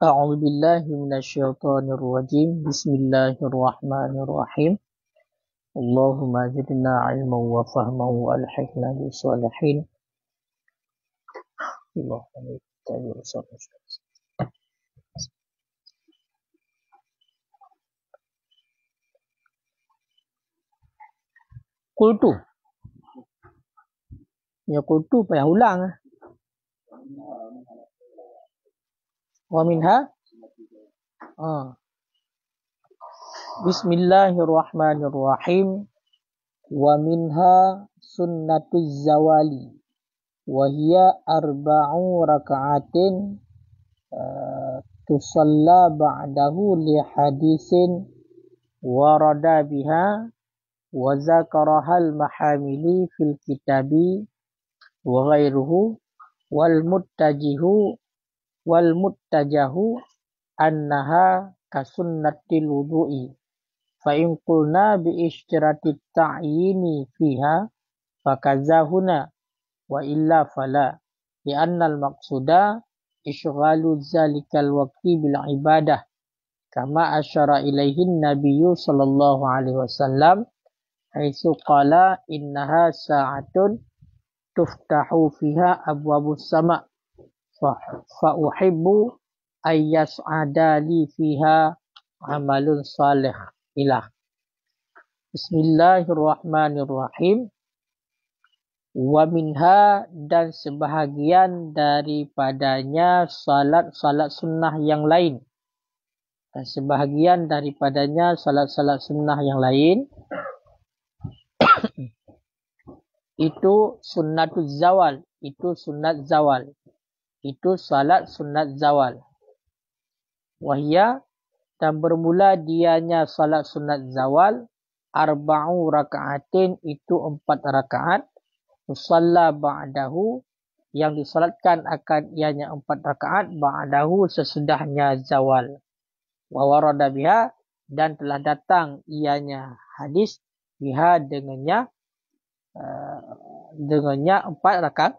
أعوذ بالله من الشيطان الرجيم بسم الله الرحمن الرحيم اللهم زدنا علما وفهما والحقنا بالصالحين اللهم اجعل Kultu ya kultu payah ulang wa minha Bismillahirrahmanirrahim wa minha sunnatuz zawali wa hiya arba'u raka'atin tusalla ba'dahu li hadisin warada biha wa zakarahal mahamili fil kitabi wa ghairuhu wal muttajahu annaha kasunnatil wudu'i fa in qulna bi ishtiratit ta'yini fiha fakazahuna wa illa fala li anna al maqsuda ishghalu zalikal waqti bil ibadah kama asyara ilaihin nabiyyu sallallahu alaihi wasallam haitsu qala innaha sa'atun tuftahu fiha abwabus sama' fa uhibbu ayyas'ada li fiha amalun salih ilah. Bismillahirrahmanirrahim. Wa minha, dan sebahagian daripadanya salat-salat sunnah yang lain. Dan sebahagian daripadanya salat-salat sunnah yang lain itu sunnatul zawal, itu sunat zawal. Itu salat sunat zawal. Wahya, dan bermula dianya salat sunat zawal arba'u raka'atin, itu 4 rakaat. Usalla ba'dahu, yang disalatkan akan ianya 4 rakaat ba'dahu sesudahnya zawal. Wa warada biha, dan telah datang ianya hadis biha dengannya 4 rakaat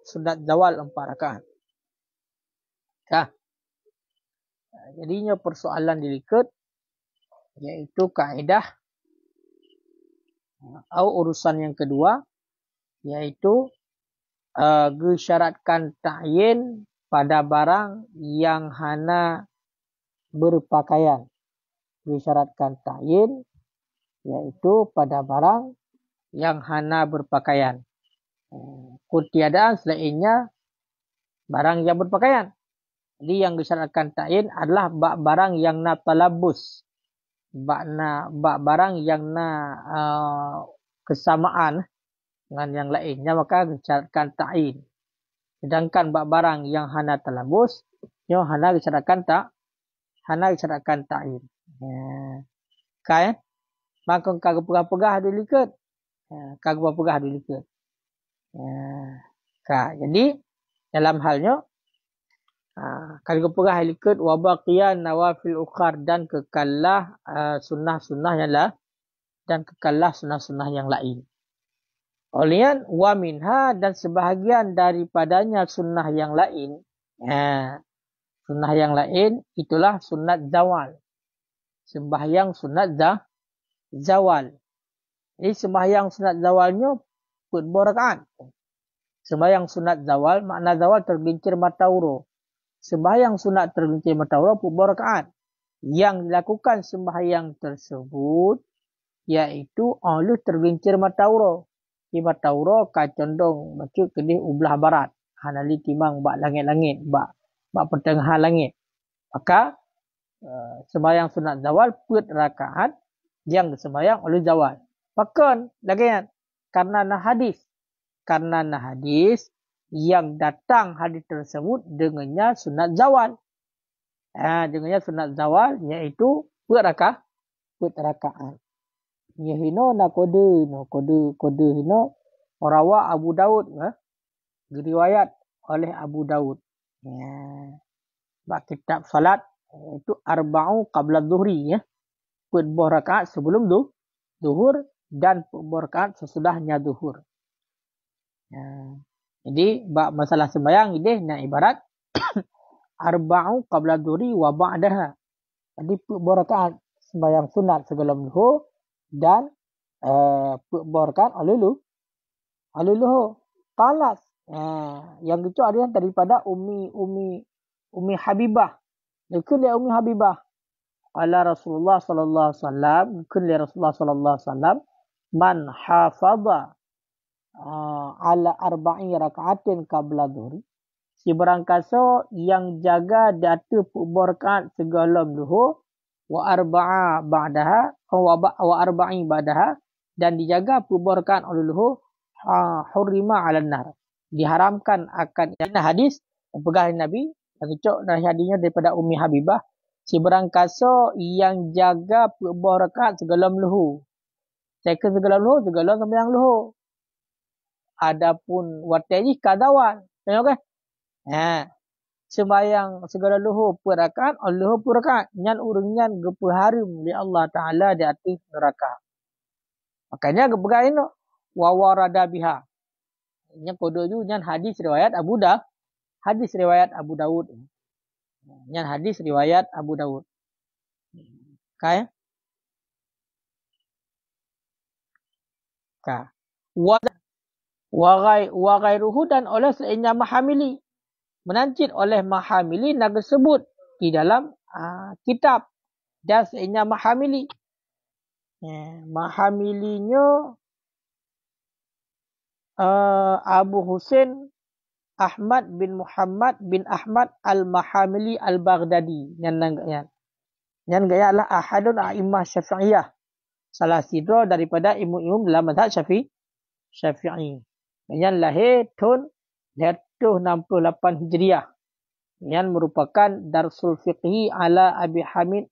sunat zawal 4 rakaat. Jadinya persoalan dilikat iaitu kaedah atau urusan yang kedua iaitu gesyaratkan ta'yin pada barang yang hana berpakaian. Gesyaratkan ta'yin iaitu pada barang yang hana berpakaian. Ketiadaan selainnya barang yang berpakaian. Jadi yang disyaratkan ta'yin adalah barang yang na talabus. Barang yang na kesamaan dengan yang lainnya, maka disyaratkan ta'yin. Sedangkan barang yang hana talabus, yang hana disyaratkan ta'yin. Maka kagak pegah-pegah dilikat. Kagak pegah dilikat. Jadi dalam halnya kalau pegah dilikat wa baqiyan nawafil ukhar, dan kekallah sunnah-sunnah yang lain, dan kekallah sunnah-sunnah yang lain. Olian wa minha, dan sebahagian daripadanya sunnah yang lain. Sunnah yang lain itulah sunat zawal. Sembahyang sunat zawal. Jadi sembahyang sunat zawalnya berapa rakaat? Sembahyang sunat zawal, makna zawal tergelincir matahari. Sembahyang sunat tergelincir matahari berapa rakaat? Yang dilakukan sembahyang tersebut iaitu oleh tergelincir matahari. Di matahari kacondong baca kedih ubelah barat. Hanali timang bak langit-langit, bak pertengahan langit. Maka sembahyang sunat zawal per rakaat yang disembahyang oleh zawal. Maka lagi karena hadis yang datang hadis tersebut dengannya sunat zawal. Dengannya sunat zawal iaitu per rakaat. Ya hino na kode hino rawa Abu Daud, diriwayat oleh Abu Daud. Bak kitab salat itu arba'u qabla dhuhri, per rakaat sebelum zuhur dan per rakaat sesudahnya zuhur. Jadi masalah sembahyang ini ibarat arba'u qabla dhuhri wa ba'daha. Jadi 4 rakaat sembahyang sunat sebelum zuhur dan 4 rakaat oleh luhur. Qalas. Yang itu adalah daripada Ummi Habibah. Dikul li Ummi Habibah. Ala Rasulullah sallallahu alaihi wasallam, dikul li Rasulullah sallallahu alaihi wasallam, man hafadha ala arba'i raka'atin qabla dhuhri. Si berangkasa yang jaga di atas 4 rakaat sebelum zuhur wa arba'a ba'daha wa arba'i ba'daha, dan dijaga 4 rakaat oleh zuhur, hurrima 'alan nar. Diharamkan akan ini hadis pegang Nabi yang cocok dari hadisnya daripada Ummi Habibah. Si berangkasa yang jaga 4 rakaat sebelum zuhur. Second sebelum zuhur, sebelum sembahyang zuhur. Adapun watayni kadawan. Tengok kan? Sembahyang segala luhur per rakaat, luhur per rakaat. Nyan urungan gepaharim li Allah Ta'ala di atas neraka. Makanya gepegang ini. Wa warada biha. Yang kodoh itu nyan hadis riwayat Abu Dawud. Hadis riwayat Abu Dawud. Nyan hadis riwayat Abu Dawud. Kaya? Kaya. Wa ghairuhu, dan oleh selainnya mahamili. Menancit oleh mahamili nak disebut di dalam kitab. Dan selainnya mahamili. Mahamilinya Abu Husain Ahmad bin Muhammad bin Ahmad al-Mahamili al-Baghdadi. Yang gaya adalah ahadun a'immah syafi'iyah. Salah satu daripada imam dalam mazhab Syafi'i. Yang lahir tahun 168 Hijriah. Yang merupakan Darsul Fiqhi ala Abi Hamid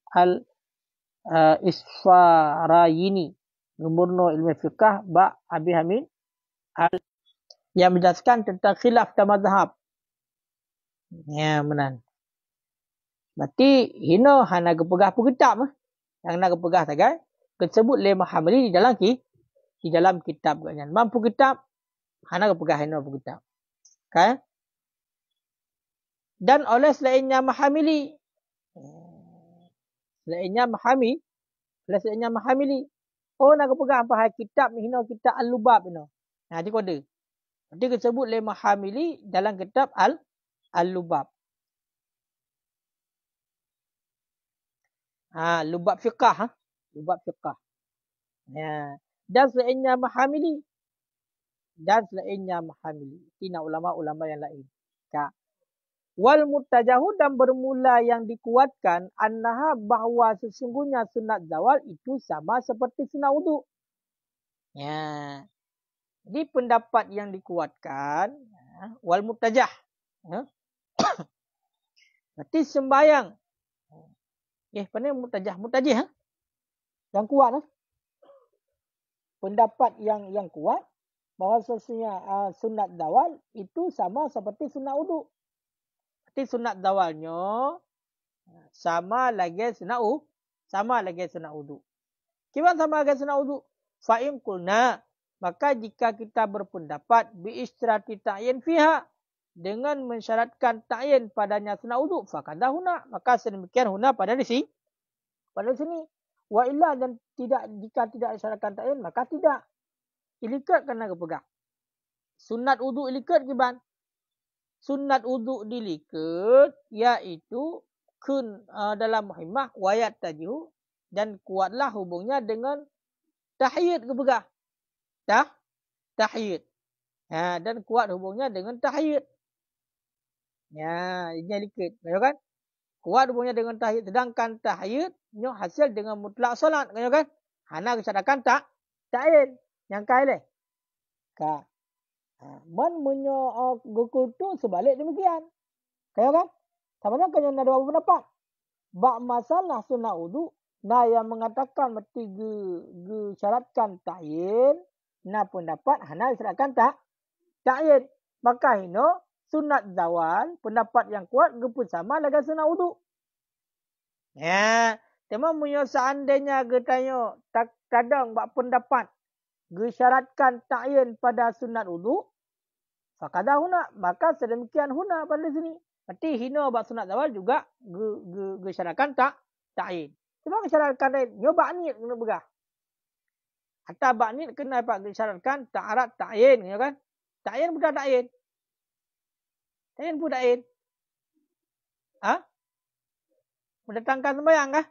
al-Isfarayini. Gubernur ilmu fiqh Abi Hamid yang menjelaskan tentang khilaf dan mazhab. Ya, benar. Berarti hina hana gepegah kitab. Yang nak gepegah sagai disebut le Mahamili di dalam kitab katnya. Mampu kitab hana gepegah hina kitab. Okay? Dan oleh selainnya Mahamili. Selainnya Mahamili. Oh, nak gepegah apa kitab hina kitab Al-Lubab hina. Nah, di kode. Dia disebut le Mahamili dalam kitab Al-Lubab. Lubab fiqah. Lubab fiqah. Ya. Dan selainnya Mahamili. Tina ulama-ulama yang lain. Wal mutajahu, dan bermula yang dikuatkan annaha bahawa sesungguhnya sunat zawal itu sama seperti sunat wudu. Ya. Jadi pendapat yang dikuatkan wal mutajah. Berarti sembahyang. Pandai mutajah. Yang kuat. Pendapat yang kuat bahawa sesungguhnya sunat zawal itu sama seperti sunat wudu. Berarti sunat zawalnya sama lagi sunat wudu. Kiban sama lagi sunat wudu? Fa in qulna, maka jika kita berpendapat biistirati ta'yin fiha, dengan mensyaratkan ta'yin padanya sunat wudu, fakada huna, maka sedemikian huna pada sini. Wa illa, dan jika tidak disyaratkan ta'yin, maka tidak. Ilikat kena kepegang. Sunat wudu ilikat kiban. Sunat wudu dilikat iaitu kun dalam muhimmah wayat tajihu, dan kuatlah hubungnya dengan tahiyyat kepegang. Tahiyyat. Dan kuat hubungnya dengan tahiyyat. Ya, ini likit. Kan? Kuat hubungnya dengan tahiyyat. Sedangkan tahiyyat hasil dengan mutlak solat. Kan? Hana kesadakan ta'yin. Yang kaya leh. Man menyo gukutu sebalik demikian. Kaya kan? Sebenarnya kanya ada beberapa pendapat. Bak masalah sunat wudu, yang mengatakan mesti syaratkan ta'yin. Pendapat hana disyaratkan ta'yin. Maka hino sunat zawal, pendapat yang kuat gepun sama lagi sunat wudu. Ya, tema punya seandainya getanya kadang bak pendapat gesyaratkan ta'yin pada sunat wudu, fakada huna, maka sedemikian huna pada sini. Berarti hina bak sunat zawal juga gesyaratkan ta'in. Cuma gesyaratkan ta'in. Nyoba ni kena begah. Atau bak ni kena dapat gesyaratkan ta'arat ta'in. Ya kan? Ta'in pun ta'in. Ta'in pun ta'in. Ha? Mendatangkan sembahyang kah?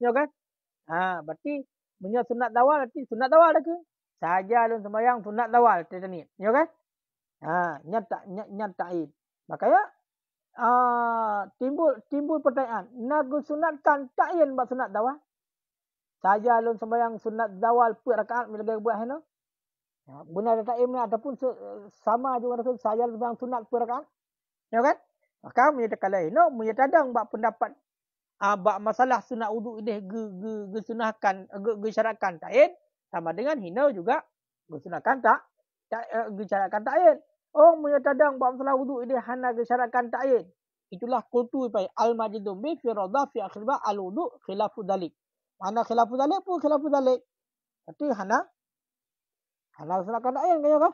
Ya kan? Ha, berarti punya sunat dawal, berarti sunat dawal dah ke? Saja lun sembahyang sunat dawal ni. Ya kan? Ha, nyat ta'in. Makanya timbul pertanyaan, nak sunatkan ta'in bak sunat dawal? Saja lun sembahyang sunat dawal per rakaat bila buat hena. Benar ta'in ni ataupun sama juga rasa saja lun sembahyang sunat per rakaat. Ya kan? Maka menyatakan lain, no, menyatakan bak pendapat bak masalah sunat wudu ini gesunahkan gesyaratkan ta'in sama dengan hina juga gesunahkan gesyaratkan ta'in. Oh, menyatakan bak masalah wudu ini hana gesyaratkan ta'in. Itulah qultu pai al-majidum bi fi radha fi akhir ba al-wudu khilafu dalik. Mana khilafu dalik pun khilafu dalik. Berarti hana gesyaratkan ta'in kaya kah?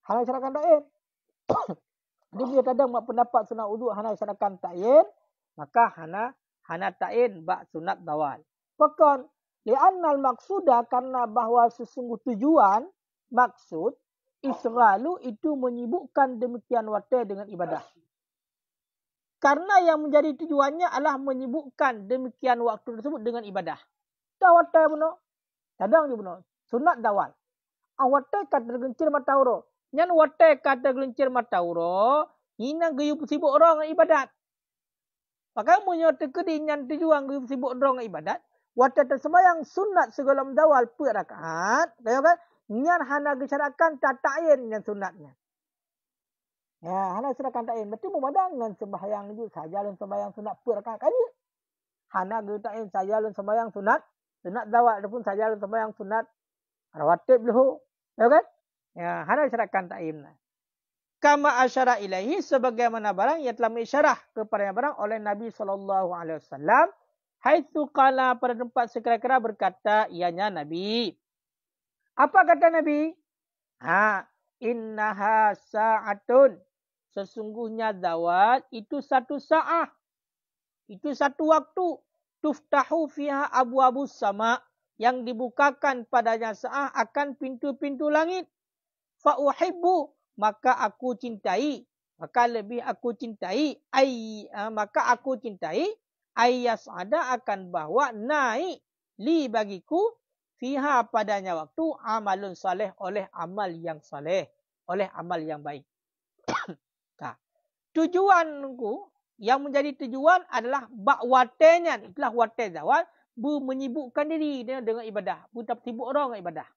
Hana gesyaratkan ta'in. Dia bila kadang buat pendapat sunat wudu hana gesyaratkan ta'in, maka hana ta'in bak sunat dawal. Pakon li'annal maqsuda karena bahawa sesungguh tujuan maksud isralu itu menyibukkan demikian waktu dengan ibadah. Karena yang menjadi tujuannya adalah menyibukkan demikian waktu tersebut dengan ibadah. Tak waktu benar. Kadang je benar. Sunat dawal. Waktu kata gencir matauro. Yang waktu kata gencir matauro, hina gayu sibuk orang ibadat. Maka menyata kedi yang tujuan gayu sibuk orang ibadat. Waktu tersembayang sunat segala dawal per rakaat. Kan? Yang hana gesyaratkan ta'in yang sunatnya. Ya, hana gesyaratkan ta'in. Berarti memadang dengan sembahyang itu saja dan sembahyang sunat per rakaat. Kan? Hana gesyaratkan saja dan sembahyang sunat dawal ataupun saja dan sembahyang sunat rawatib dulu. Ya kan? Ya, hana gesyaratkan ta'in. Kama asyara ilaihi sebagaimana barang yang telah mengisyarah kepada yang barang oleh Nabi SAW. Haitsu qala pada tempat sekira-kira berkata ianya Nabi. Apa kata Nabi? Innaha sa'atun. Sesungguhnya zawal itu satu sa'ah. Itu satu waktu. Tuftahu fiha abu-abu sama. Yang dibukakan padanya sa'ah akan pintu-pintu langit. Fa'uhibbu. Maka aku cintai. Maka lebih aku cintai. Maka aku cintai. Ayas ada akan bawa naik. Li bagiku. Fiha padanya waktu amalun saleh oleh amal yang saleh. Oleh amal yang baik. Nah, tujuanku yang menjadi tujuan adalah bak watenya. Itulah wate zawal. Menyibukkan diri dengan ibadah. Tak sibuk orang dengan ibadah.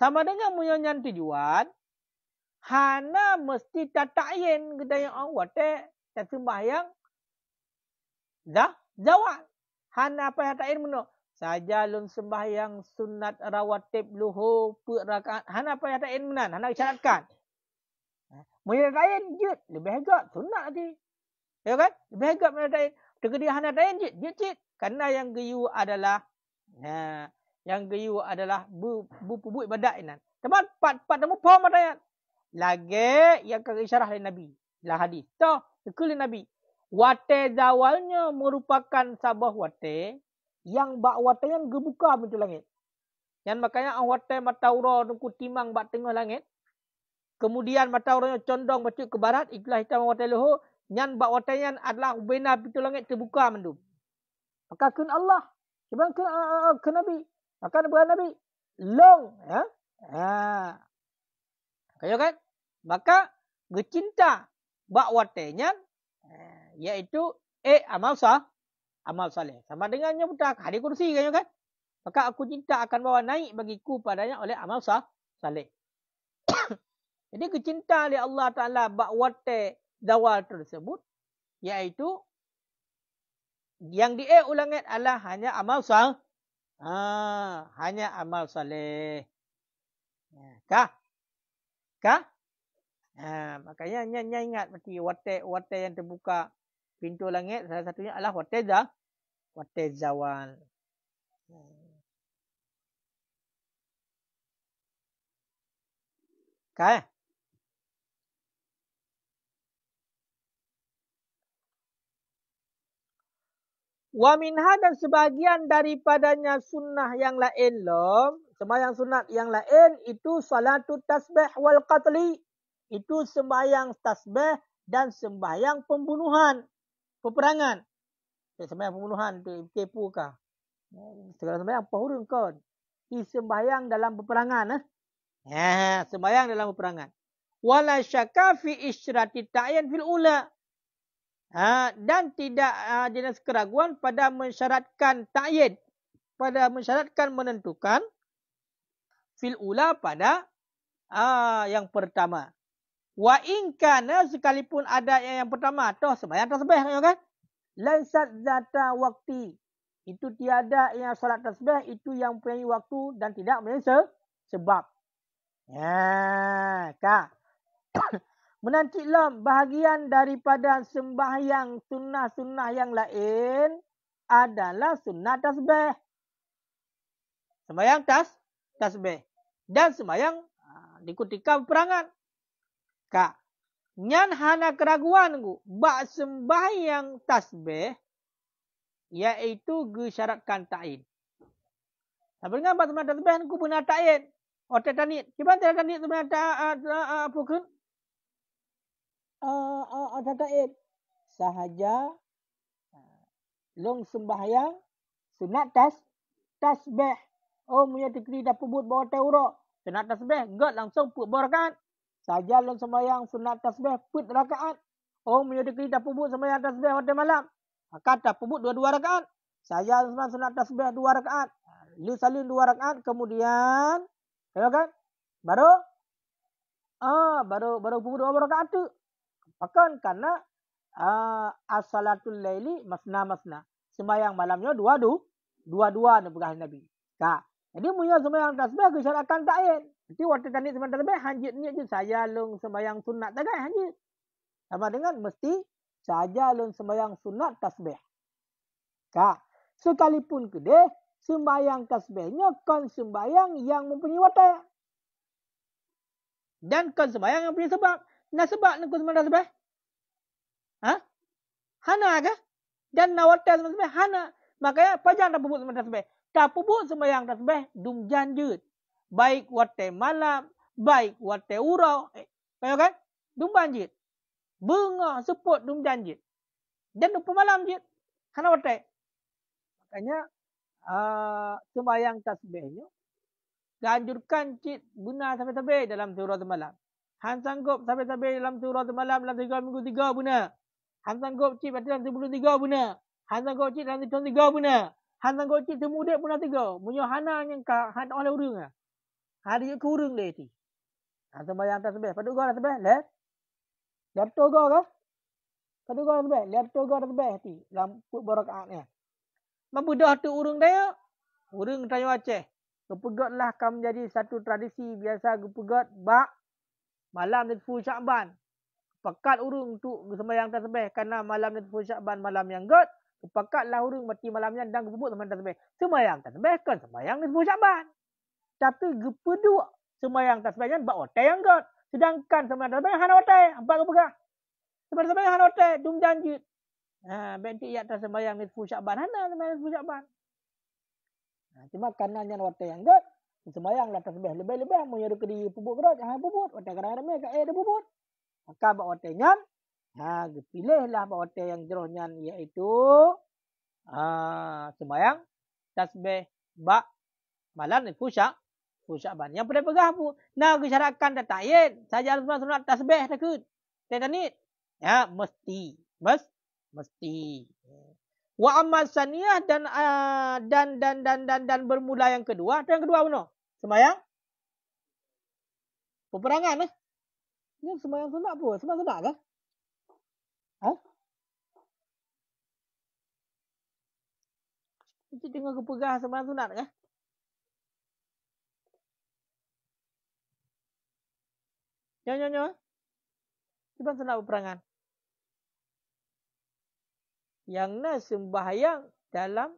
Sama dengan menyanyian tujuan. Hana mesti ta'in. Kita yang wate. Tak sembahyang. Zawal. Hana apa yang ta'in menurut. Saja lun sembahyang sunat rawatib luhur per rakaat. Hana apa yang ta'in menan. Hana syaratkan. Mula ta'in je. Lebih agak sunat nanti. Ya kan? Lebih agak mula ta'in. Terkedia hana ta'in je. Je. Karena yang geyu adalah. Yang geyu adalah. Buat ibadat ini. Teman. Pat temu paham ta'in. Lagi yang isyarah oleh Nabi. Lah hadis. So. Sekali Nabi. Wate zawalnya merupakan sabah wate. Yang bak wate yang gebuka pintu langit. Yang makanya wate mataura nungku timang bak tengah langit. Kemudian matauranya condong bacuk ke barat. Itulah hitam wate luhur. Yang bak wate yang adalah ubena pintu langit terbuka mendum. Maka kun Allah. Sebab kun Nabi. Maka Nabi. Long. Ya. Kaya kan? Maka gecinta bak wate yang. Iaitu amal saleh. Sama dengannya budak hadis kursi kan? Maka aku cinta akan bawa naik bagiku padanya oleh amal saleh. Jadi kecinta oleh Allah Ta'ala bakwate dawal tersebut. Iaitu yang ulangit adalah hanya amal saleh. Hanya amal saleh. Kah? Makanya ingat berarti wate yang terbuka pintu langit salah satunya adalah wate zawal. Kah? Wa minha dan sebahagian daripadanya sunnah yang lain lom. Sembahyang sunat yang lain itu salatul tasbih wal qatli. Itu sembahyang tasbih dan sembahyang pembunuhan. Peperangan. Sembahyang pembunuhan tu kepu kah? Segala sembahyang pahurun kau. Sembahyang dalam peperangan. Sembahyang dalam peperangan. Wala syaka fi isyrati ta'yan fil ula. Dan tidak jenis keraguan pada mensyaratkan ta'yin. Pada mensyaratkan menentukan fil ula pada yang pertama. Wa in kana sekalipun ada yang pertama toh sembahyang tasbih kan? Laisat zata waqti. Itu tiada yang salat tasbih itu yang mempunyai waktu dan tidak mempunyai sebab. Kak. Menantilah bahagian daripada sembahyang sunnah-sunnah yang lain adalah sunnah tasbih. Sembahyang tasbih. Dan sembahyang di ketika peperangan. Kak, nyan hana keraguan ku. Bak sembahyang tasbih, iaitu gesyaratkan ta'in. Sampai dengan bak sembahyang tasbih, ku benar ta'in. Otak tanit. Gimana cara tanit sebenarnya apa kan? Otak ta'in. Sahaja long sembahyang sunat tasbih. Oh, punya tikri dah pebut bawa taurok. Sunat tasbih, god langsung put bawa rakaat. Saja long sembahyang sunat tasbih, put rakaat. Oh, punya tikri dah pebut sembahyang tasbih waktu malam. Kata pebut dua-dua rakaat. Saya sembahyang sunat tasbih 2 rakaat. Lu salin 2 rakaat, kemudian tengok kan? Baru pebut 2 rakaat tu. Bahkan karena as-salatul laili masna. Sembahyang malamnya dua-dua ni pegah Nabi. Jadi punya sembahyang tasbih kesyaratkan ta'yin. Jadi waktu tadi sembahyang tasbih hanjit ni je saya long sembahyang sunat tak hanjit. Sama dengan mesti saja long sembahyang sunat tasbih. Sekalipun kedeh sembahyang tasbihnya kan sembahyang yang mempunyai watak. Dan kan sembahyang yang punya sebab. Nah sebab nak sembahyang tasbih? Hana kah? Dan nawatan tasbih hana. Makanya pajang tak pebut sembahyang tasbih. Tak pebut sembahyang tasbih dum janjut. Baik wate malam, baik wate urau. Tengok kan? Dum banjit. Bunga seput dum janjit. Dan lupa malam jit. Hana wate. Makanya sembahyang tasbihnya dianjurkan cik benar sampai-sampai dalam surah malam. Han sanggup sampai-sampai dalam surah malam dalam 3 minggu 3 benar. Han sanggup cik dalam 73 benar. Han sanggup cik dalam 73 benar. Han sanggup cik semudik benar 3. Munyo hana yang han oleh urang ah. Hari ke urang dia ti. Sembahyang tasbih. Padu gua tasbih le. Lihat tu gua ke? Padu gua tasbih. Lihat tu gua tasbih ti. Dalam berakaatnya. Mabudah tu urang dia. Urang tanya Aceh. Kepegatlah kamu menjadi satu tradisi biasa kepegat bak malam nisfu Sya'ban. Pekat urung untuk sembahyang tasbih karena malam nisfu Sya'ban malam yang god. Kepakatlah urung mati malamnya dan kepebut sembahyang tasbih. Sembahyang tasbih kan sembahyang nisfu Sya'ban. Tapi gepeduk sembahyang tasbihnya bak otai yang god. Sedangkan sembahyang tasbih hana otai, empat kepegah. Sembahyang tasbih hana otai, dum janjit. Bentik ia atas sembahyang nisfu Sya'ban hana sembahyang nisfu Sya'ban. Cuma karena yang otai yang god. Sembahyanglah tasbih lebih-lebih munyo ada kedi pebut kerot jangan pebut otai kadang-kadang ka ada pebut maka bak otai nyan pilihlah bak otai yang jeroh nyan iaitu sembahyang tasbih bak malam nisfu Sya'ban yang pada pegah pu nah gesyaratkan dak ta'yin saja harus sunat tasbih takut tetanit mesti wa amma saniyah dan bermula yang kedua. Yang kedua mana? Sembahyang peperangan Ini sembahyang sunat apa? Sembahyang sunat kah? Cik tengok kepegah sembahyang sunat kah? Nyo. Cuba sunat peperangan. Yang na sembahyang dalam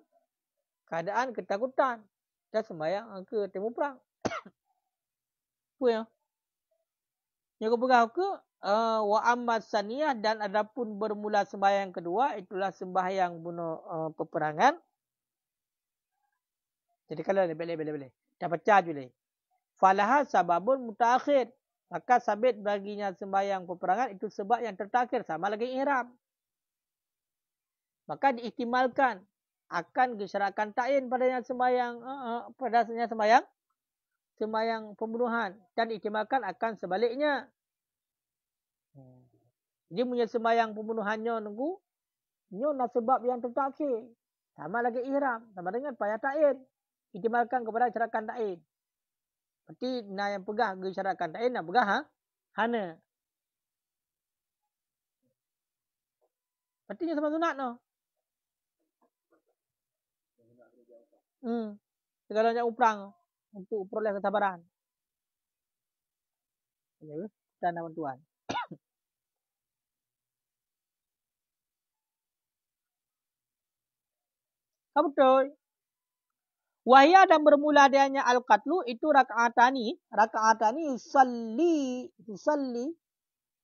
keadaan ketakutan dan sembahyang ke temu perang. Apa ya? Yang kau pegang ke Wa amma saniyah, dan adapun bermula sembahyang kedua itulah sembahyang bunuh peperangan. Jadi kalau boleh. Dah pecah boleh. Falaha sababun mutaakhir. Maka sabit baginya sembahyang peperangan itu sebab yang tertakhir, sama lagi ihram. Maka diihtimalkan akan disyarakan ta'in padanya sembahyang sembahyang pembunuhan, dan diihtimalkan akan sebaliknya. Dia punya sembahyang pembunuhannya nunggu nyo nak sebab yang tertakhir, sama lagi ihram, sama dengan payah ta'in. Ihtimalkan kepada syarakan ta'in. Berarti na yang pegah ke syarakan ta'in, nak pegah hana. Berarti sama sunat no. Segalanya uprang untuk peroleh kesabaran. Ya, dan tuan. Betul. Wahya, dan bermula adanya al-qatlu itu rakaatani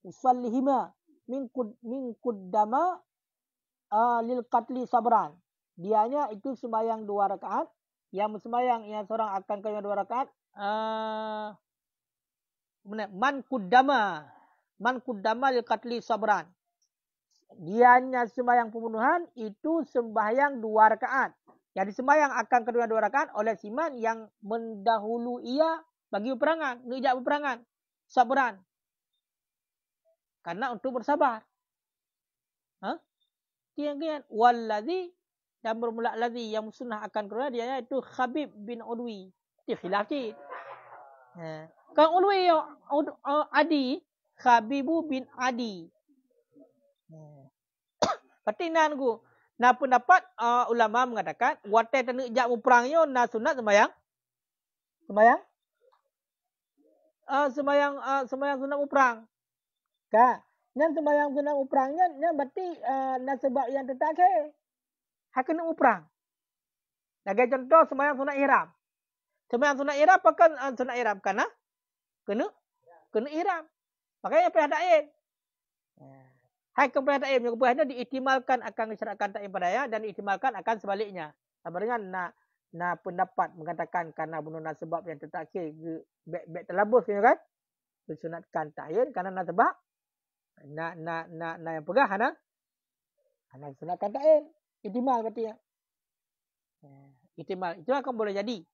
yusallihima min kuddama lil qatli sabran. Dianya itu sembahyang 2 rakaat, yang sembahyang yang seorang akan kaya 2 rakaat man kuddama lil qatli sabran. Dianya sembahyang pembunuhan itu sembahyang 2 rakaat. Jadi sembahyang akan kedua 2 rakaat oleh siman yang mendahulu ia bagi peperangan, ngejak peperangan, sabran. Karena untuk bersabar. Kian wallazi, dan bermula ladzi yang sunnah akan kedua dia itu Khabib bin Udwi. Itu khilaf sikit. Kan Udwi Adi, Khabibu bin Adi. Berarti nangu. Nah pendapat ulama mengatakan watai tanu jak perangnya na sunat sembahyang sunat perang. Ka, nyan sembahyang sunat perangnya nya berarti na sebab yang tertakhir. Hak kena perang. Sebagai contoh sembahyang sunat ihram. Sembahyang sunat ihram apakan sunat ihram karena kena ihram. Makanya apa ada air. Hai kepada ta'im yang kebuahannya diihtimalkan akan disyarakan ta'im padanya dan diihtimalkan akan sebaliknya. Sama dengan na pendapat mengatakan karena bunuh sebab yang tertakhir baik terlabus kan? Disunatkan ta'in karena na sebab na yang pegah ana disunatkan ta'in. Ihtimal berarti ya. Ihtimal itu akan boleh jadi.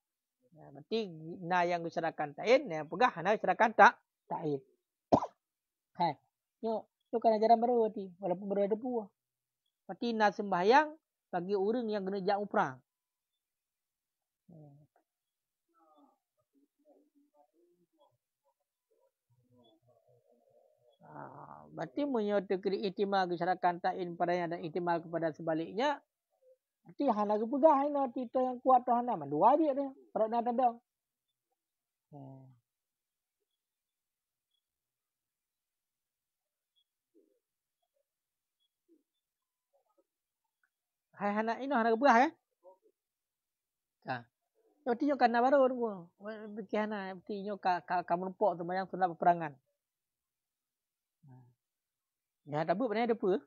Berarti na yang disyarakan ta'in, na yang pegah ana disyarakan ta'in. Hai. Yuk. Itu kan ajaran baru berarti. Walaupun baru ada puah. Berarti nak sembahyang bagi orang yang kena jak perang. Berarti menyatakan ihtimal kesyarakan ta'in padanya dan ihtimal kepada sebaliknya. Berarti hana kepegah ini. Kita yang kuat tu hana. Dua dia dia. Perut nak tendang. Hai hana ini hana kepegah ya. Berarti nyo kana baru tu. Berarti hana. Berarti nyo kamu nampak sembahyang sunat peperangan. Ya, tak apa, ada apa?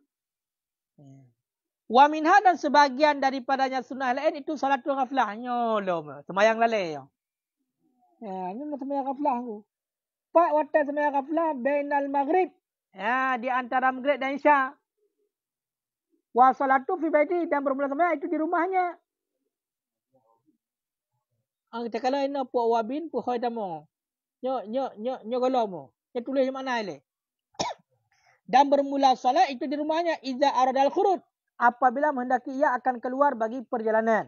Wa minha, dan sebagian daripadanya sunnah lain itu salatul ghaflah. Nyolom. Sembahyang lalai. Ya, ini sembahyang ghaflah tu. Pak waktu sembahyang ghaflah bainal maghrib. Ya, di antara maghrib dan isya. Wa salatu fi baiti, dan bermula sembahyang itu di rumahnya. Kita kalau ini puak wabin, puak hoidamo. Nyo golomo. Nyo tulis mana ile. Dan bermula salat itu di rumahnya iza aradal khurud, apabila menghendaki ia akan keluar bagi perjalanan.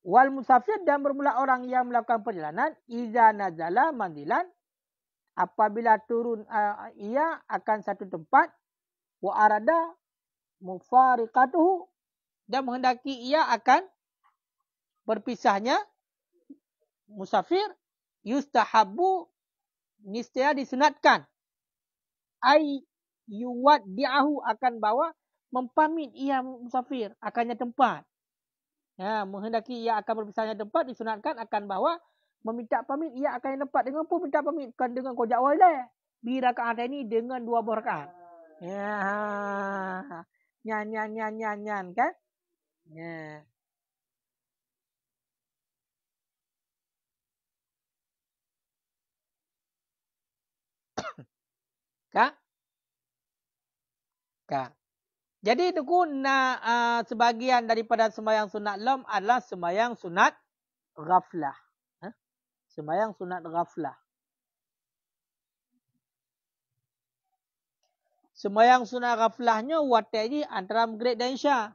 Wal musafir, dan bermula orang yang melakukan perjalanan iza nazala manzilan, apabila turun ia akan satu tempat. Wa arada mufariqatuhu, dan menghendaki ia akan berpisahnya musafir. Yustahabu, niscaya disunatkan. Ai yuwaddi'ahu, akan bawa mempamit ia musafir akannya tempat. Ya, menghendaki ia akan berpisahnya tempat disunatkan akan bawa meminta pamit, ia akan dapat dengan pun minta pamit. Bukan dengan kojak wala. Bi rakaat ini dengan 2 rakaat. Ya. Nyan kan? Ya. Kak? Kak. Jadi itu guna sebagian daripada sembahyang sunat lam adalah sembahyang sunat ghaflah. Sembahyang sunat ghaflah. Sembahyang sunat ghaflahnya waktu antara Maghrib dan Isya.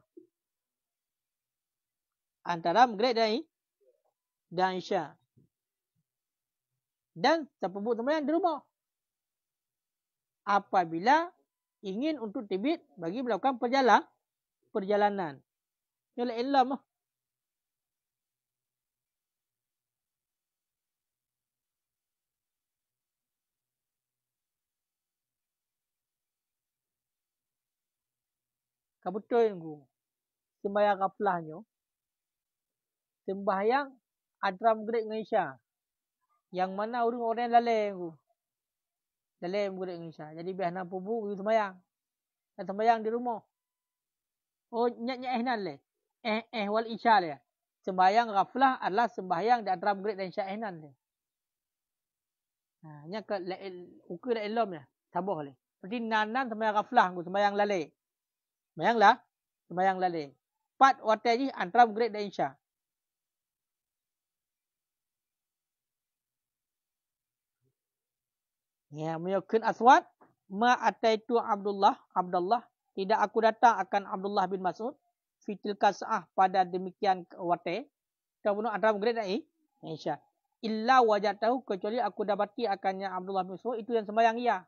Antara Maghrib dan Isya. Dan terpebut sembahyang di rumah. Apabila ingin untuk tibit bagi melakukan perjalanan. Oleh ilam. Kebetulan ku. Sembahyang ghaflahnya. Sembahyang antara Maghrib dengan Isya. Yang mana orang lalai ku. Lalai Maghrib dengan Isya. Jadi biar nak pubu pergi sembahyang. Dan sembahyang di rumah. Oh, nyat-nyat ihnan le. Wal Isya le. Sembahyang ghaflah adalah sembahyang di antara Maghrib dan Isya ihnan le. Nya ke ukur dah ilom ya. Sabar le. Berarti nanan sembahyang ghaflah ku, sembahyang lalai. Sembahyang lalai. Pat waktu ni antara Maghrib dan Isya. Ya, menyokun aswad ma ataitu Abdullah, tidak aku datang akan Abdullah bin Mas'ud fitil kasah pada demikian waktu. Kemudian antara Maghrib dan Isya. Illa wajatahu, kecuali aku dapati akannya Abdullah bin Mas'ud itu yang sembahyang ia.